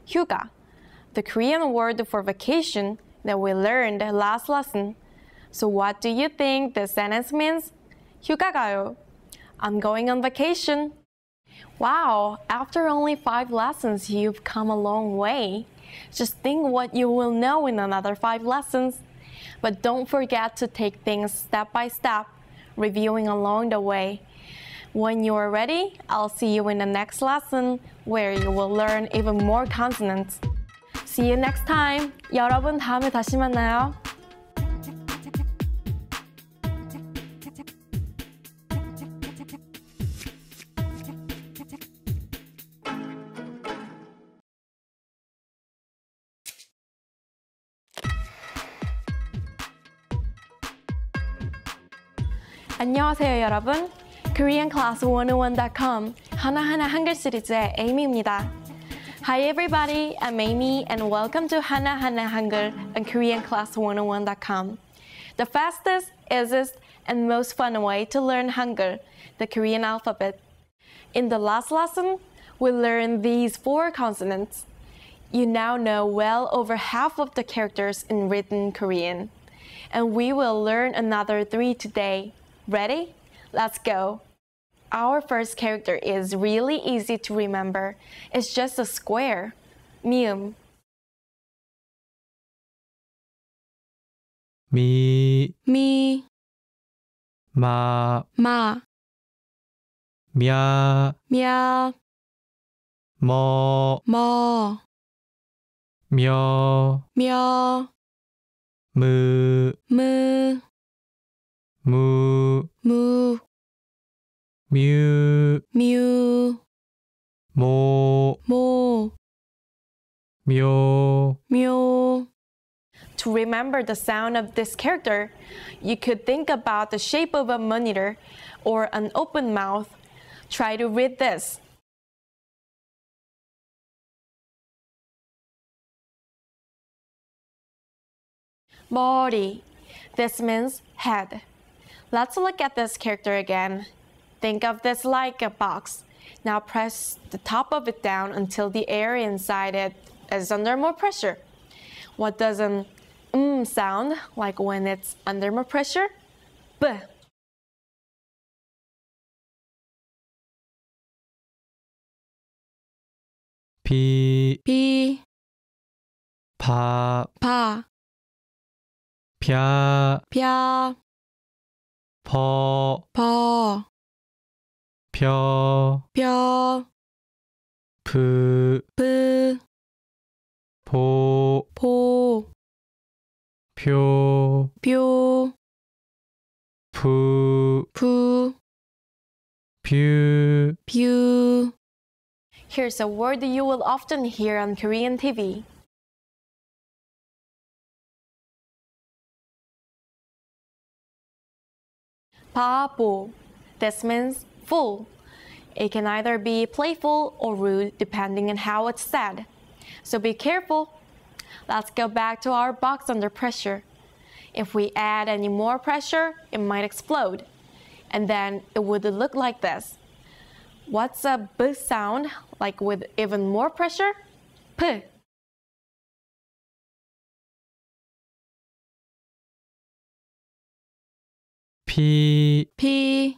휴가, the Korean word for vacation that we learned last lesson. So what do you think the sentence means? 휴가 가요. I'm going on vacation. Wow, after only 5 lessons, you've come a long way. Just think what you will know in another 5 lessons. But don't forget to take things step by step, reviewing along the way. When you are ready, I'll see you in the next lesson where you will learn even more consonants. See you next time. 여러분 다음에 다시 만나요. 안녕하세요 여러분. KoreanClass101.com 하나하나 한글 시리즈의 에이미입니다. Hi everybody, I'm Amy and welcome to 하나하나 한글 on KoreanClass101.com. The fastest, easiest, and most fun way to learn Hangul, the Korean alphabet. In the last lesson, we learned these 4 consonants. You now know well over half of the characters in written Korean. And we will learn another 3 today. Ready? Let's go! Our first character is really easy to remember. It's just a square. 미음. 미, 미, 마, 마, 냐, 며, 머, 머, 며, 며, 무, 무, 무, 무, 뮤, 뮤, 모, 모, 묘. 묘. To remember the sound of this character, you could think about the shape of a monitor or an open mouth. Try to read this. 머리. This means head. Let's look at this character again. Think of this like a box. Now press the top of it down until the air inside it is under more pressure. What does an sound like when it's under more pressure? B. 비, 비, 바, 바, 펴, 펴, 퍼, 버, 펴, 벼, 프, 브, 보, 보, 표, 표, 푸, 푸, 뷰. 뷰. Here's a word you will often hear on Korean TV. 바보. This means fool. It can either be playful or rude depending on how it's said. So be careful. Let's go back to our box under pressure. If we add any more pressure, it might explode. And then it would look like this. What's a B sound like with even more pressure? P. 피, 피,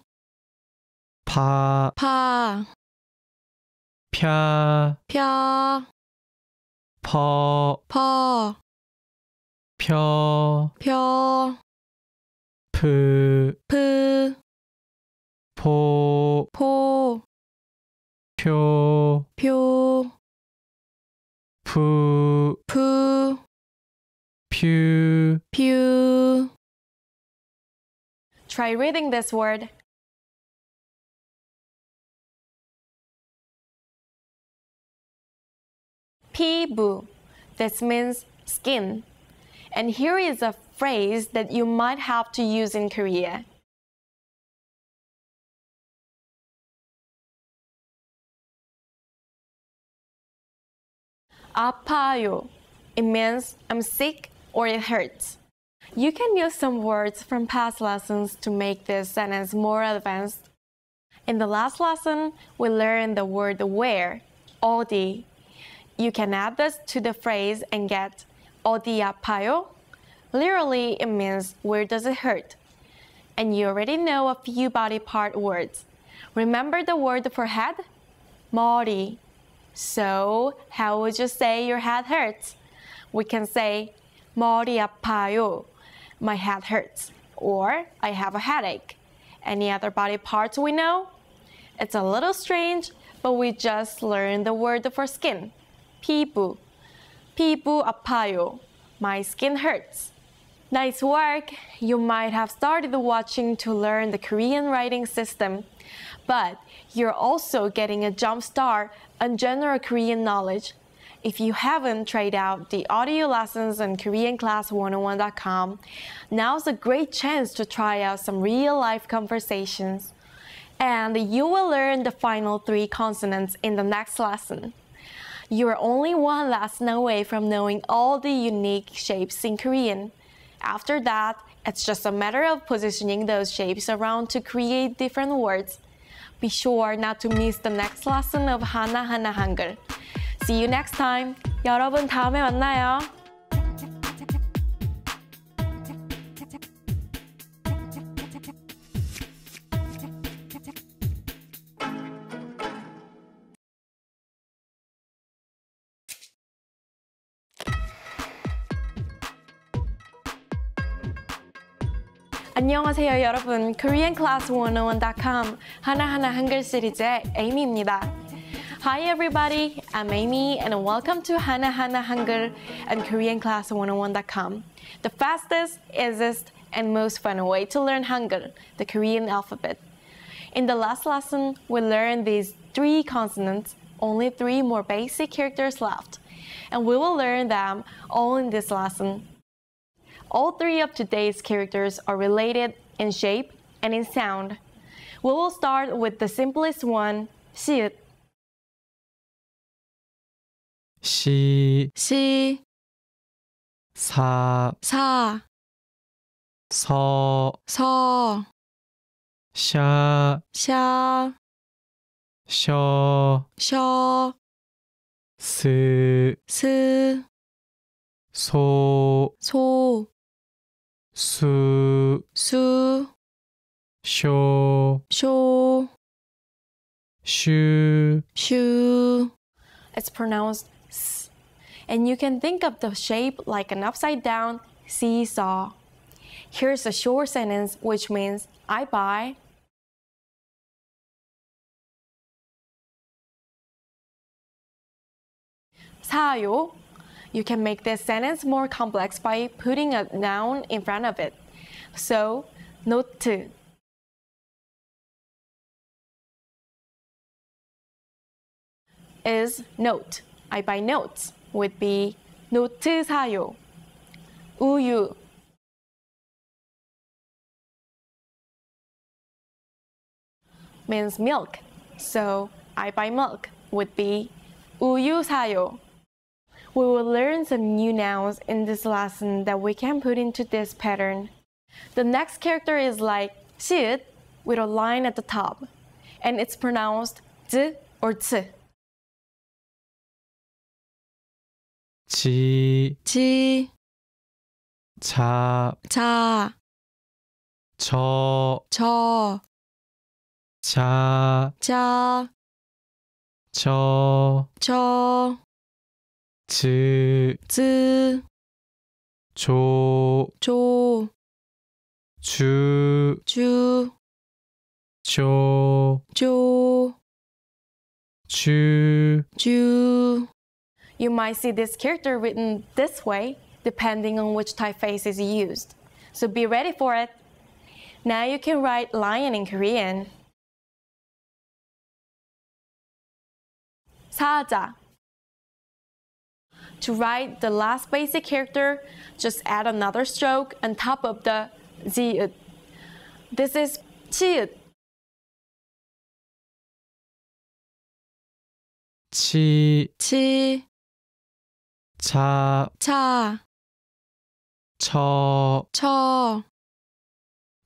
파, 파, 펴, 펴, 퍼, 퍼, 펴, 펴, 프, 프, 포, 포, 표, 표, 푸, 푸, 퓨. 퓨. Try reading this word. 피부. This means skin. And here is a phrase that you might have to use in Korea. 아파요. It means I'm sick or it hurts. You can use some words from past lessons to make this sentence more advanced. In the last lesson, we learned the word where, 어디. You can add this to the phrase and get 어디 아파요? Literally, it means where does it hurt? And you already know a few body part words. Remember the word for head? 머리. So, how would you say your head hurts? We can say 머리 아파요. My head hurts. Or I have a headache. Any other body parts we know? It's a little strange, but we just learned the word for skin. 피부. 피부 아파요. My skin hurts. Nice work! You might have started watching to learn the Korean writing system, but you're also getting a jump start on general Korean knowledge. If you haven't tried out the audio lessons on KoreanClass101.com, now's a great chance to try out some real-life conversations. And you will learn the final 3 consonants in the next lesson. You are only one lesson away from knowing all the unique shapes in Korean. After that, it's just a matter of positioning those shapes around to create different words. Be sure not to miss the next lesson of 하나하나 한글. See you next time. 여러분 다음에 만나요. 안녕하세요 여러분. KoreanClass101.com 하나하나 한글 시리즈의 에이미입니다. Hi everybody, I'm Amy and welcome to 하나하나 한글 on KoreanClass101.com, the fastest, easiest, and most fun way to learn Hangul, the Korean alphabet. In the last lesson, we learned these 3 consonants, only 3 more basic characters left, and we will learn them all in this lesson. All 3 of today's characters are related in shape and in sound. We will start with the simplest one, 시읒. 시, 시, 사, 사, 서, 서, 샤, 샤, 셔, 셔, 스, 스, 소, 소, 수, 수, 쇼, 쇼, 슈. 슈. It's pronounced s. And you can think of the shape like an upside down seesaw. Here's a short sentence which means I buy 사요. You can make this sentence more complex by putting a noun in front of it. So, 노트. Is note. I buy notes would be 노트 사요. 우유. Means milk. So, I buy milk would be 우유 사요. We will learn some new nouns in this lesson that we can put into this pattern. The next character is like 시읒 with a line at the top, and it's pronounced 즈 or 츠. 지, 지, 자, 자, 저, 저, 자, 자, 저, 저, 즈, 즈, 조, 조, 주, 주, 조, 조, 주. 주. You might see this character written this way, depending on which typeface is used. So be ready for it. Now you can write lion in Korean. 사자. To write the last basic character, just add another stroke on top of the 지읒. This is 치읒. 치, 치, 차, 차, 처, 처,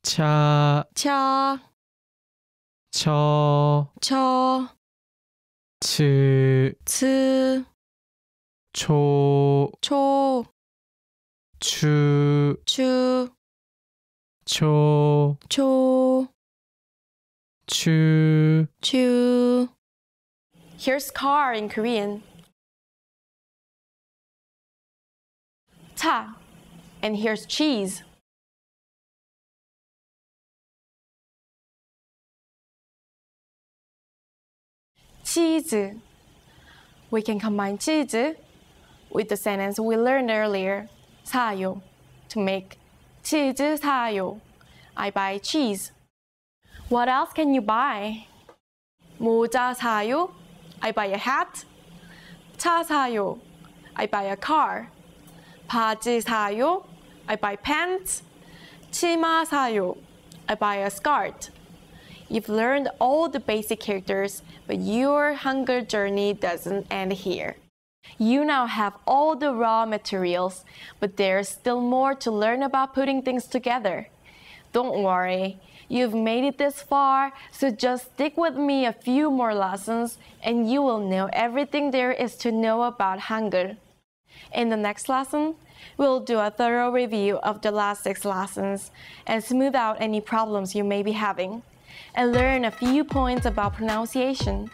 차, 차, 처, 처, 츠, 츠, 초, 초, 추, 추, 초, 초, 추. 추. Here's car in Korean. 차. And here's cheese. 치즈. We can combine 치즈 with the sentence we learned earlier, 사요, to make 치즈 사요. I buy cheese. What else can you buy? 모자 사요. I buy a hat. 차 사요. I buy a car. 바지 사요. I buy pants. 치마 사요. I buy a skirt. You've learned all the basic characters, but your Hangul journey doesn't end here. You now have all the raw materials, but there's still more to learn about putting things together. Don't worry, you've made it this far, so just stick with me a few more lessons and you will know everything there is to know about Hangul. In the next lesson, we'll do a thorough review of the last 6 lessons and smooth out any problems you may be having, and learn a few points about pronunciation.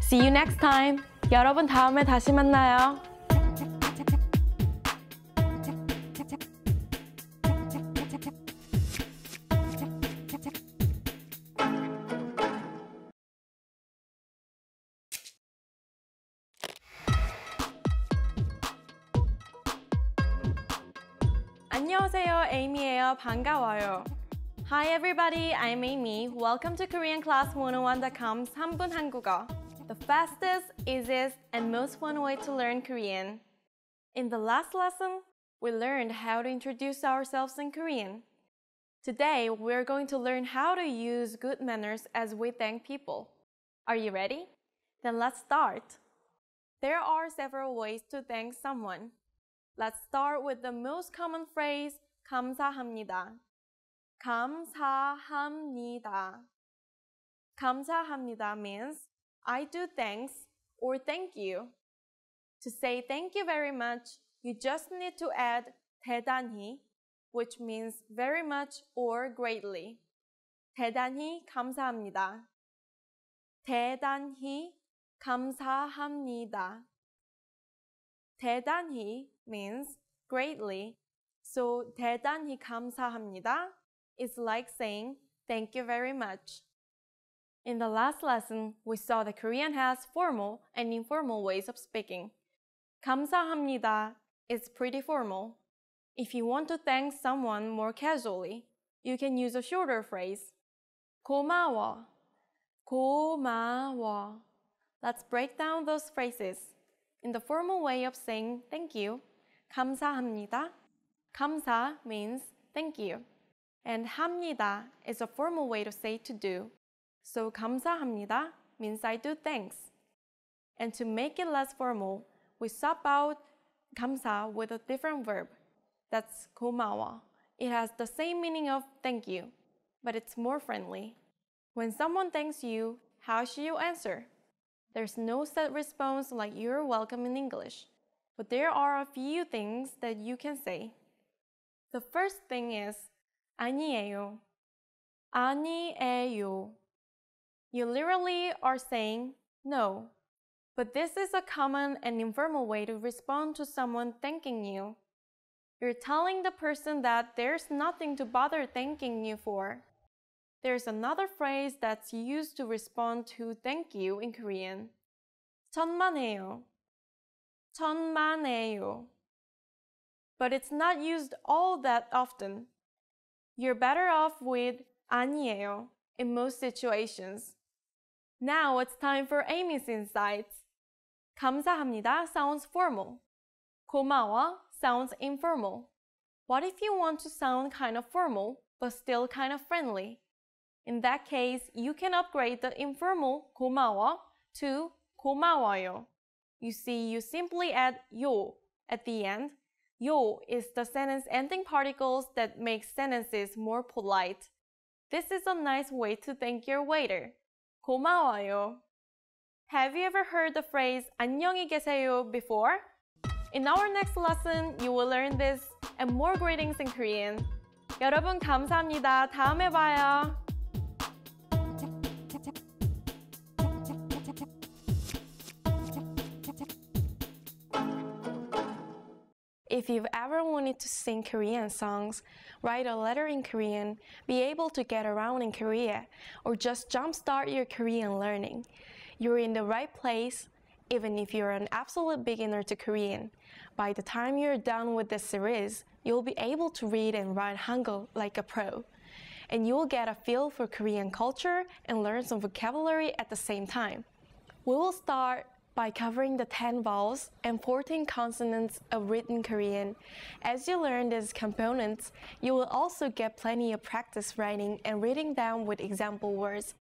See you next time! 여러분 다음에 다시 만나요. 안녕하세요, 에이미예요. 반가워요. Hi everybody, I'm Amy. Welcome to KoreanClass101.com's 3분 한국어, the fastest, easiest, and most fun way to learn Korean. In the last lesson, we learned how to introduce ourselves in Korean. Today, we're going to learn how to use good manners as we thank people. Are you ready? Then let's start. There are several ways to thank someone. Let's start with the most common phrase, 감사합니다. 감사합니다. 감사합니다 means I do thanks or thank you. To say thank you very much, you just need to add 대단히, which means very much or greatly. 대단히 감사합니다. 대단히 감사합니다. 대단히 means greatly, so 대단히 감사합니다 is like saying thank you very much. In the last lesson, we saw that Korean has formal and informal ways of speaking. 감사합니다 is pretty formal. If you want to thank someone more casually, you can use a shorter phrase. 고마워. 고마워. Let's break down those phrases. In the formal way of saying thank you, 감사합니다. 감사 means thank you. And 합니다 is a formal way to say to do. So 감사합니다 means I do thanks. And to make it less formal, we swap out 감사 with a different verb. That's 고마워. It has the same meaning of thank you, but it's more friendly. When someone thanks you, how should you answer? There's no set response like you're welcome in English, but there are a few things that you can say. The first thing is 아니에요. 아니에요. You literally are saying no, but this is a common and informal way to respond to someone thanking you. You're telling the person that there's nothing to bother thanking you for. There's another phrase that's used to respond to thank you in Korean. 천만에요. 천만에요. But it's not used all that often. You're better off with 아니에요 in most situations. Now it's time for Amy's insights. 감사합니다 sounds formal. 고마워 sounds informal. What if you want to sound kind of formal, but still kind of friendly? In that case, you can upgrade the informal 고마워 to 고마워요. You see, you simply add 요 at the end. 요 is the sentence ending particles that make sentences more polite. This is a nice way to thank your waiter. 고마워요. Have you ever heard the phrase 안녕히 계세요 before? In our next lesson, you will learn this and more greetings in Korean. 여러분 감사합니다. 다음에 봐요. If you've ever wanted to sing Korean songs, write a letter in Korean, be able to get around in Korea, or just jumpstart your Korean learning, you're in the right place, even if you're an absolute beginner to Korean. By the time you're done with this series, you'll be able to read and write Hangul like a pro. And you'll get a feel for Korean culture and learn some vocabulary at the same time. We will start by covering the 10 vowels and 14 consonants of written Korean. As you learn these components, you will also get plenty of practice writing and reading them with example words.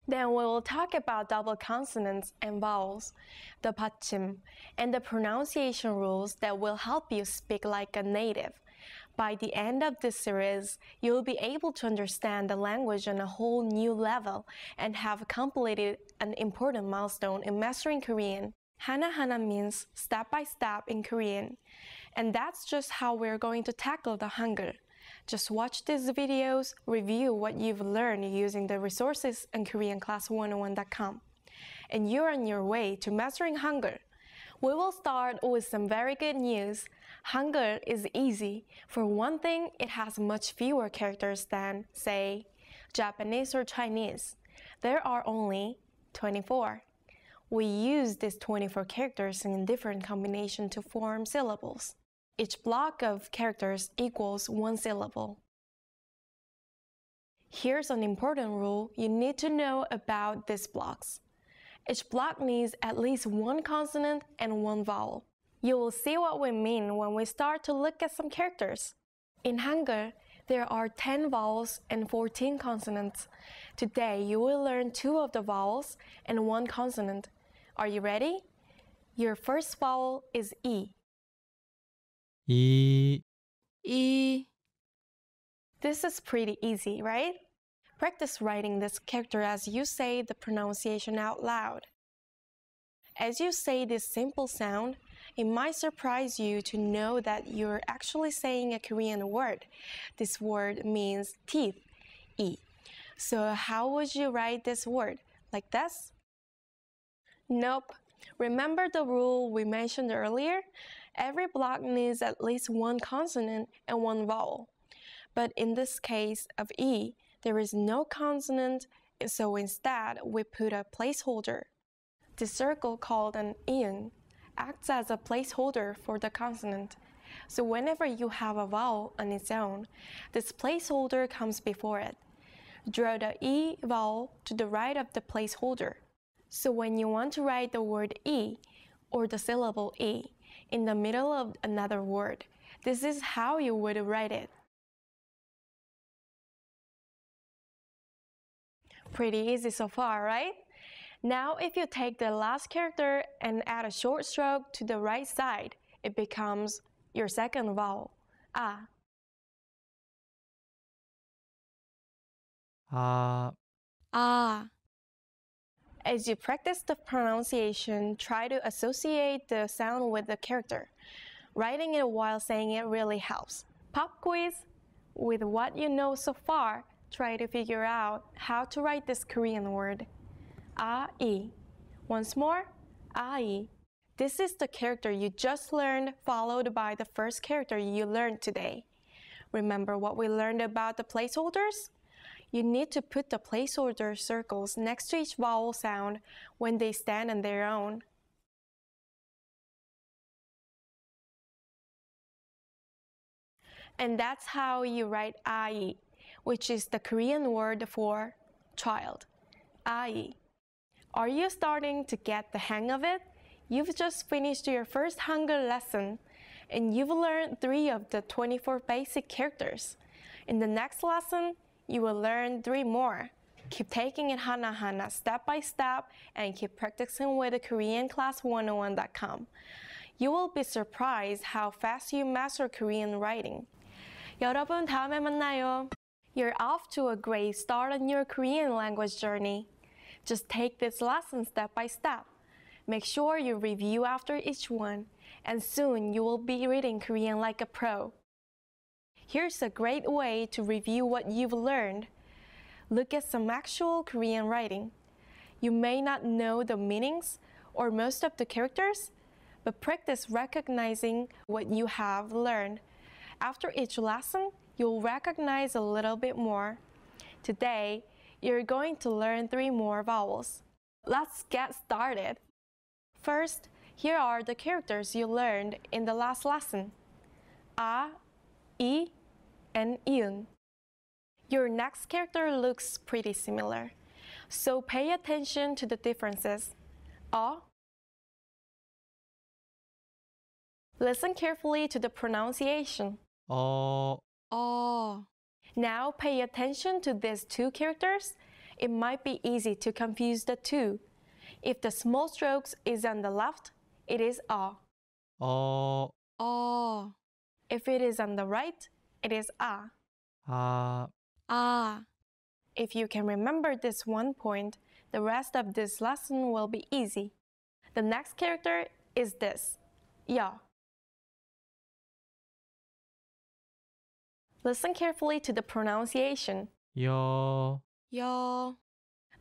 Then we will talk about double consonants and vowels, the 받침, and the pronunciation rules that will help you speak like a native. By the end of this series, you will be able to understand the language on a whole new level and have completed an important milestone in mastering Korean. Hana-hana means step by step in Korean. And that's just how we're going to tackle the Hangul. Just watch these videos, review what you've learned using the resources on KoreanClass101.com. And you're on your way to mastering Hangul. We will start with some very good news. Hangul is easy. For one thing, it has much fewer characters than, say, Japanese or Chinese. There are only 24. We use these 24 characters in different combinations to form syllables. Each block of characters equals one syllable. Here's an important rule you need to know about these blocks. Each block needs at least one consonant and one vowel. You will see what we mean when we start to look at some characters. In Hangul, there are 10 vowels and 14 consonants. Today, you will learn 2 of the vowels and 1 consonant. Are you ready? Your first vowel is E. E. This is pretty easy, right? Practice writing this character as you say the pronunciation out loud. As you say this simple sound, it might surprise you to know that you're actually saying a Korean word. This word means teeth, E. So how would you write this word? Like this? Nope. Remember the rule we mentioned earlier? Every block needs at least one consonant and one vowel. But in this case of E, there is no consonant, so instead we put a placeholder. The circle called an iung acts as a placeholder for the consonant. So whenever you have a vowel on its own, this placeholder comes before it. Draw the E vowel to the right of the placeholder. So when you want to write the word E, or the syllable E, in the middle of another word, this is how you would write it. Pretty easy so far, right? Now if you take the last character and add a short stroke to the right side, it becomes your second vowel, A. As you practice the pronunciation, try to associate the sound with the character. Writing it while saying it really helps. Pop quiz! With what you know so far, try to figure out how to write this Korean word. A-E. Once more, A-E. This is the character you just learned, followed by the first character you learned today. Remember what we learned about the placeholders? You need to put the placeholder circles next to each vowel sound when they stand on their own. And that's how you write A-E, which is the Korean word for child. A-E. Are you starting to get the hang of it? You've just finished your first Hangul lesson, and you've learned 3 of the 24 basic characters. In the next lesson, you will learn 3 more. Keep taking it hana-hana step by step and keep practicing with KoreanClass101.com. You will be surprised how fast you master Korean writing. 여러분, 다음에 만나요. You're off to a great start on your Korean language journey. Just take this lesson step by step. Make sure you review after each one, and soon you will be reading Korean like a pro. Here's a great way to review what you've learned. Look at some actual Korean writing. You may not know the meanings or most of the characters, but practice recognizing what you have learned. After each lesson, you'll recognize a little bit more. Today, you're going to learn 3 more vowels. Let's get started. First, here are the characters you learned in the last lesson. A, I, and iun. Your next character looks pretty similar, so pay attention to the differences. A. Listen carefully to the pronunciation. 어, Now pay attention to these 2 characters. It might be easy to confuse the 2. If the small strokes is on the left, it is A. 어, If it is on the right, it is A. 아, If you can remember this one point, the rest of this lesson will be easy. The next character is this, Ya. Listen carefully to the pronunciation. 여,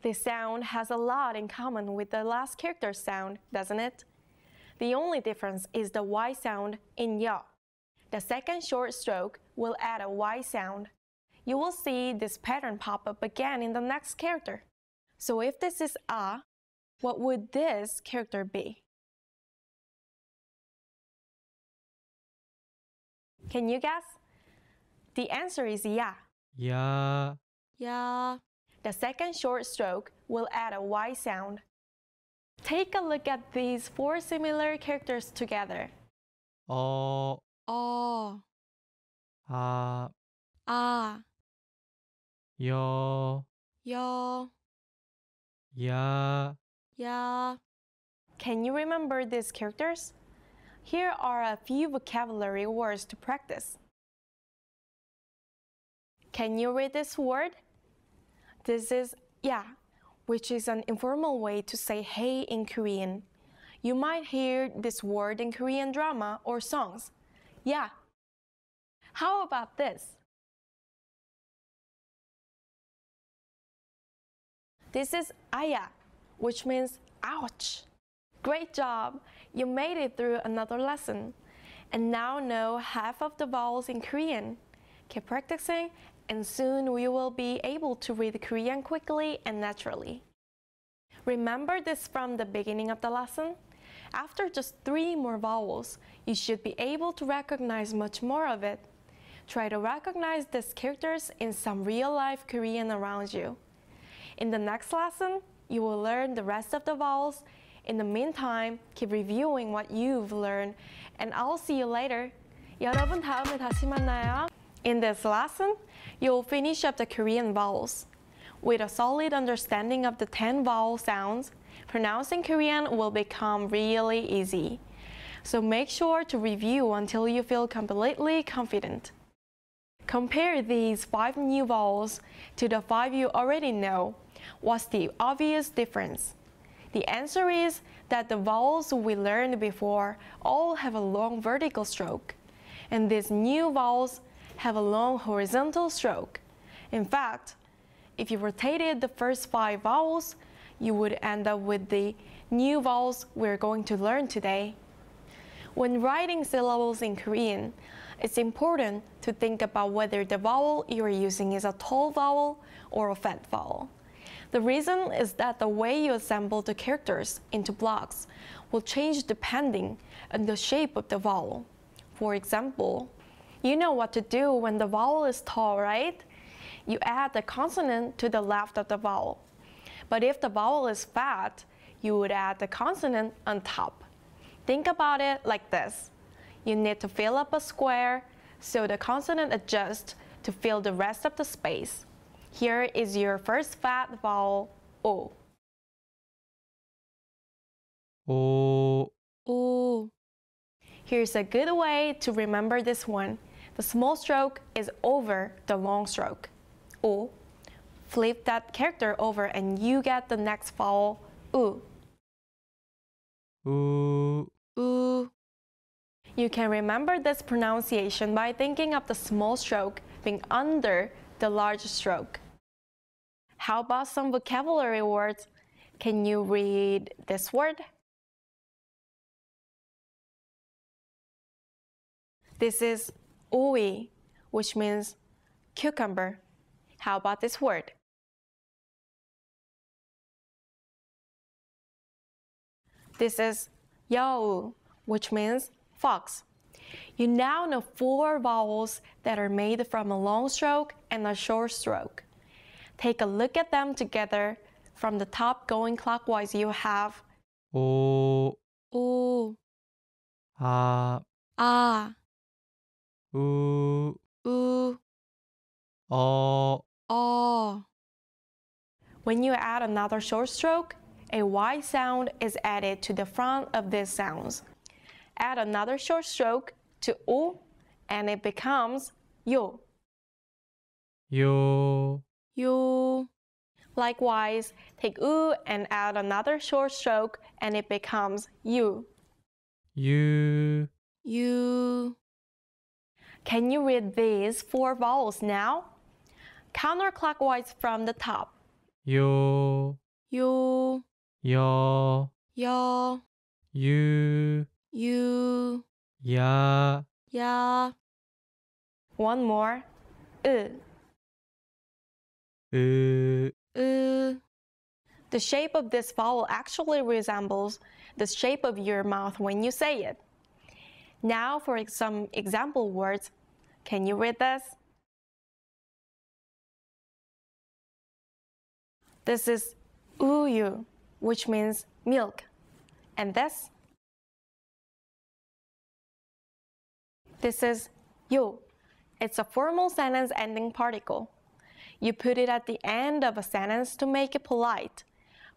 This sound has a lot in common with the last character's sound, doesn't it? The only difference is the Y sound in Ya. The second short stroke will add a Y sound. You will see this pattern pop up again in the next character. So if this is A, what would this character be? Can you guess? The answer is Ya. 야, The second short stroke will add a Y sound. Take a look at these 4 similar characters together. 어, 아, 여, 야, Can you remember these characters? Here are a few vocabulary words to practice. Can you read this word? This is ya, which is an informal way to say hey in Korean. You might hear this word in Korean drama or songs. Ya. How about this? This is aya, which means ouch. Great job! You made it through another lesson and now know half of the vowels in Korean. Keep practicing and soon we will be able to read Korean quickly and naturally. Remember this from the beginning of the lesson? After just 3 more vowels, you should be able to recognize much more of it. Try to recognize these characters in some real-life Korean around you. In the next lesson, you will learn the rest of the vowels. In the meantime, keep reviewing what you've learned, and I'll see you later. 여러분 다음에 다시 만나요. In this lesson, you'll finish up the Korean vowels. With a solid understanding of the 10 vowel sounds, pronouncing Korean will become really easy. So make sure to review until you feel completely confident. Compare these 5 new vowels to the 5 you already know. What's the obvious difference? The answer is that the vowels we learned before all have a long vertical stroke, and these new vowels have a long horizontal stroke. In fact, if you rotated the first 5 vowels, you would end up with the new vowels we're going to learn today. When writing syllables in Korean, it's important to think about whether the vowel you're using is a tall vowel or a fat vowel. The reason is that the way you assemble the characters into blocks will change depending on the shape of the vowel. For example, you know what to do when the vowel is tall, right? You add the consonant to the left of the vowel. But if the vowel is fat, you would add the consonant on top. Think about it like this. You need to fill up a square, so the consonant adjusts to fill the rest of the space. Here is your first fat vowel, O. 오, Here's a good way to remember this one. The small stroke is over the long stroke. O. Flip that character over and you get the next vowel, U. 우, You can remember this pronunciation by thinking of the small stroke being under the large stroke. How about some vocabulary words? Can you read this word? This is 오이, which means cucumber. How about this word? This is 여우, which means fox. You now know 4 vowels that are made from a long stroke and a short stroke. Take a look at them together. From the top going clockwise, you have 오, 우, 아, 아, 우, 우, 어. When you add another short stroke, a Y sound is added to the front of these sounds. Add another short stroke to U and it becomes 요, 요, 요. Likewise, take U and add another short stroke and it becomes 유, 유, 유. Can you read these 4 vowels now? Counterclockwise from the top. 요, 요, 여, 여, 유, 유, 야, 야. One more. 으, 으, 으. The shape of this vowel actually resembles the shape of your mouth when you say it. Now for some example words. Can you read this? This is 우유, which means milk. And this? This is 요. It's a formal sentence ending particle. You put it at the end of a sentence to make it polite.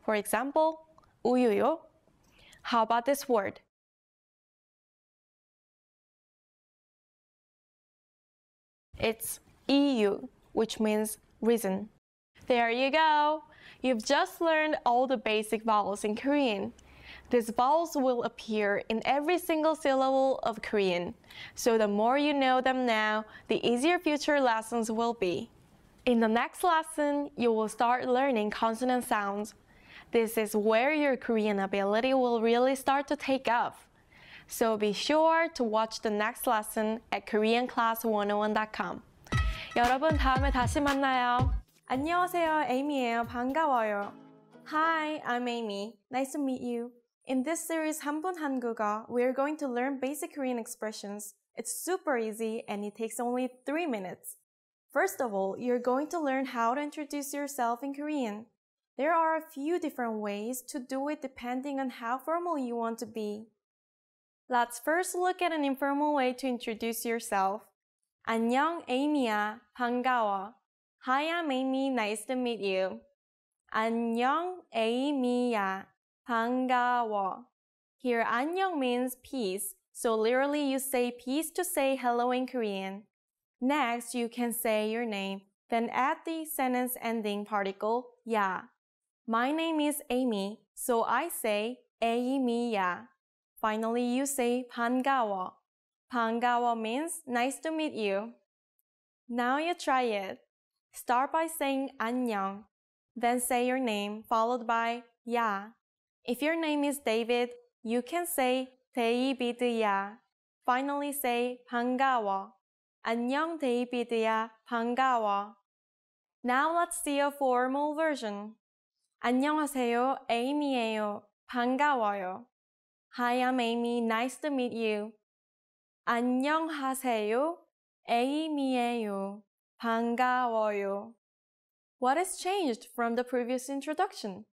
For example, 우유요. How about this word? It's 이유, which means reason. There you go! You've just learned all the basic vowels in Korean. These vowels will appear in every single syllable of Korean. So the more you know them now, the easier future lessons will be. In the next lesson, you will start learning consonant sounds. This is where your Korean ability will really start to take off. So be sure to watch the next lesson at koreanclass101.com. 여러분, 다음에 다시 만나요. 안녕하세요, 에이미예요. 반가워요. Hi, I'm Amy. Nice to meet you. In this series, 3분 한국어, we're going to learn basic Korean expressions. It's super easy and it takes only 3 minutes. First of all, you're going to learn how to introduce yourself in Korean. There are a few different ways to do it depending on how formal you want to be. Let's first look at an informal way to introduce yourself. 안녕, 에이미야. 반가워. Hi, I'm Amy. Nice to meet you. 안녕, 에이미야. 반가워. Here, 안녕 means peace, so literally you say peace to say hello in Korean. Next, you can say your name, then add the sentence ending particle 야. My name is Amy, so I say 에이미야. Finally, you say 반가워. 반가워 means nice to meet you. Now you try it. Start by saying 안녕, then say your name followed by 야. If your name is David, you can say 데이비드야. Finally say 반가워. 안녕 데이비드야. 반가워. Now let's see a formal version. 안녕하세요, 에이미예요. 반가워요. Hi, I'm Amy. Nice to meet you. 안녕하세요, 에이미예요. 반가워요. What has changed from the previous introduction?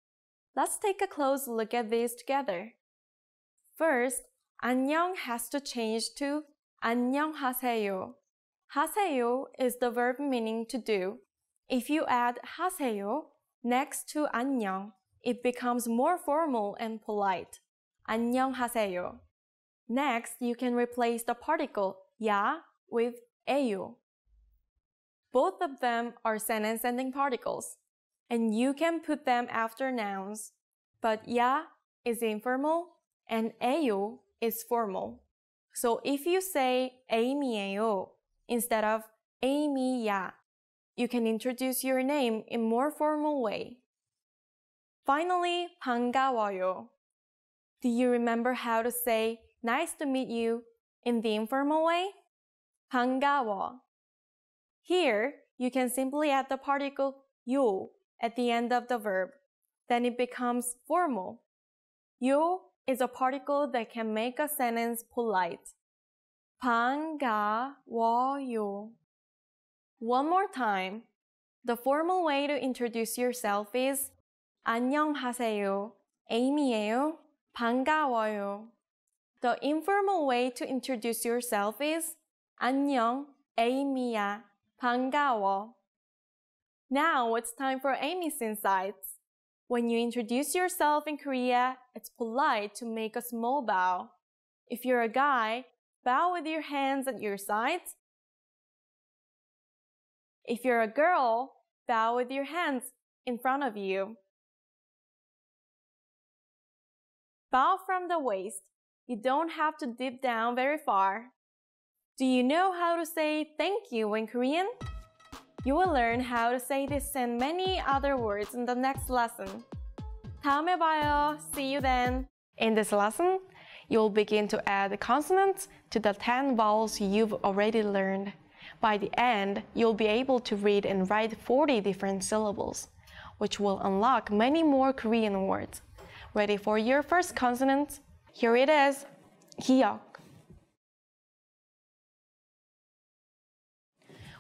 Let's take a close look at these together. First, 안녕 has to change to 안녕하세요. 하세요 is the verb meaning to do. If you add 하세요 next to 안녕, it becomes more formal and polite. 안녕하세요. Next, you can replace the particle 야 with 에요. Both of them are sentence ending particles, and you can put them after nouns. But 야 is informal and 에요 is formal. So if you say 에이미예요 instead of 에이미야, you can introduce your name in more formal way. Finally, 반가워요. Do you remember how to say nice to meet you in the informal way? 반가워. Here, you can simply add the particle 요 at the end of the verb. Then it becomes formal. 요 is a particle that can make a sentence polite. 반가워요. One more time. The formal way to introduce yourself is 안녕하세요. Amy예요. 반가워요. The informal way to introduce yourself is 안녕, Amy야. 반가워. Now it's time for Amy's insights. When you introduce yourself in Korea, it's polite to make a small bow. If you're a guy, bow with your hands at your sides. If you're a girl, bow with your hands in front of you. Bow from the waist. You don't have to dip down very far. Do you know how to say thank you in Korean? You will learn how to say this and many other words in the next lesson. 다음에 봐요. See you then. In this lesson, you'll begin to add consonants to the 10 vowels you've already learned. By the end, you'll be able to read and write 40 different syllables, which will unlock many more Korean words. Ready for your first consonant? Here it is. 기억.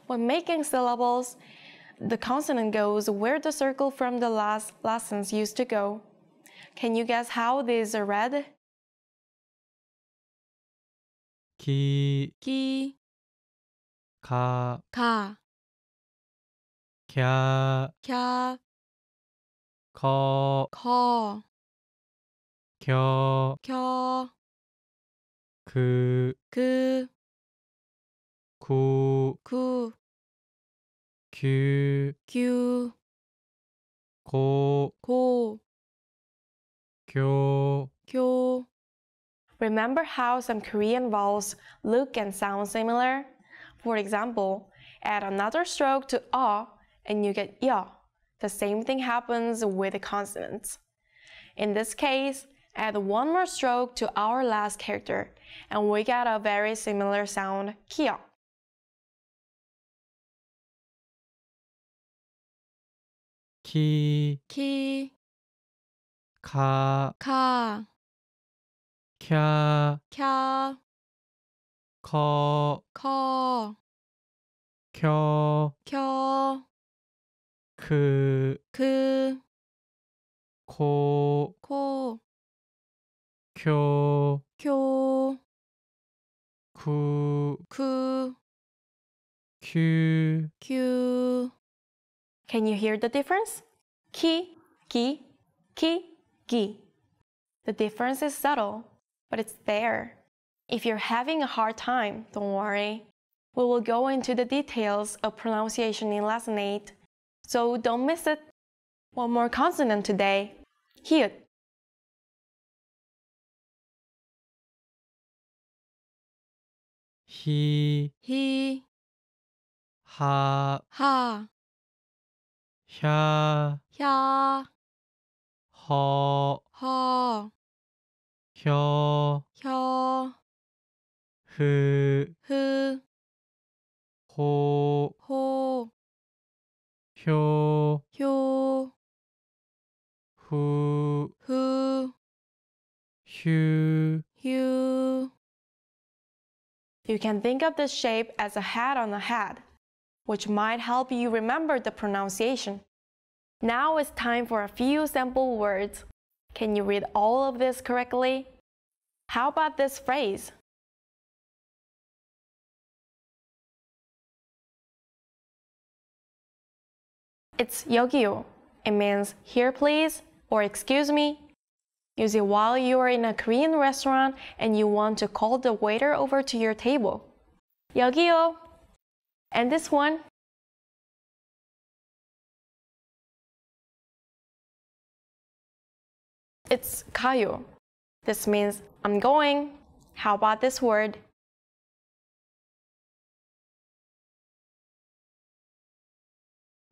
When making syllables, the consonant goes where the circle from the last lessons used to go. Can you guess how these are read? 기, 가, 갸, 거, 겨, 그, 구, 규, 고, 교. Remember how some Korean vowels look and sound similar? For example, add another stroke to a and you get ya. The same thing happens with the consonants. In this case, add one more stroke to our last character and we get a very similar sound, 기억. 기, 가, 캬, 거, 겨, 그, 고, 교, 구, 규. Can you hear the difference? Ki, gi, ki, gi. The difference is subtle, but it's there. If you're having a hard time, don't worry. We will go into the details of pronunciation in lesson 8, so don't miss it. One more consonant today, hiut. 히, 하, 혀, 허, 혀, 흐, 호, 효, 후, 휴. You can think of this shape as a hat on a hat, which might help you remember the pronunciation. Now it's time for a few sample words. Can you read all of this correctly? How about this phrase? It's 여기요. It means here please or excuse me. Use it while you are in a Korean restaurant and you want to call the waiter over to your table. 여기요. And this one. It's 가요. This means I'm going. How about this word?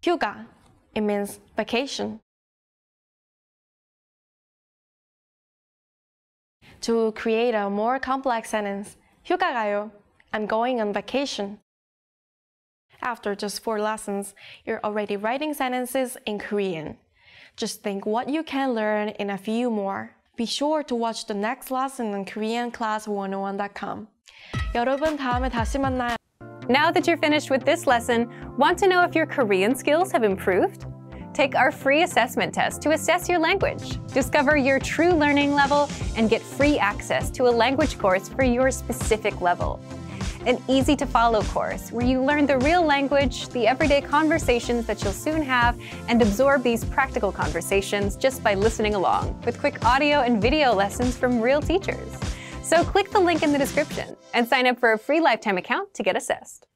휴가. It means vacation. To create a more complex sentence, 휴가 가요. I'm going on vacation. After just 4 lessons, you're already writing sentences in Korean. Just think what you can learn in a few more. Be sure to watch the next lesson on KoreanClass101.com. 여러분, 다음에 다시 만나요. Now that you're finished with this lesson, want to know if your Korean skills have improved? Take our free assessment test to assess your language. Discover your true learning level and get free access to a language course for your specific level. An easy-to-follow course where you learn the real language, the everyday conversations that you'll soon have, and absorb these practical conversations just by listening along, with quick audio and video lessons from real teachers. So click the link in the description and sign up for a free lifetime account to get assessed.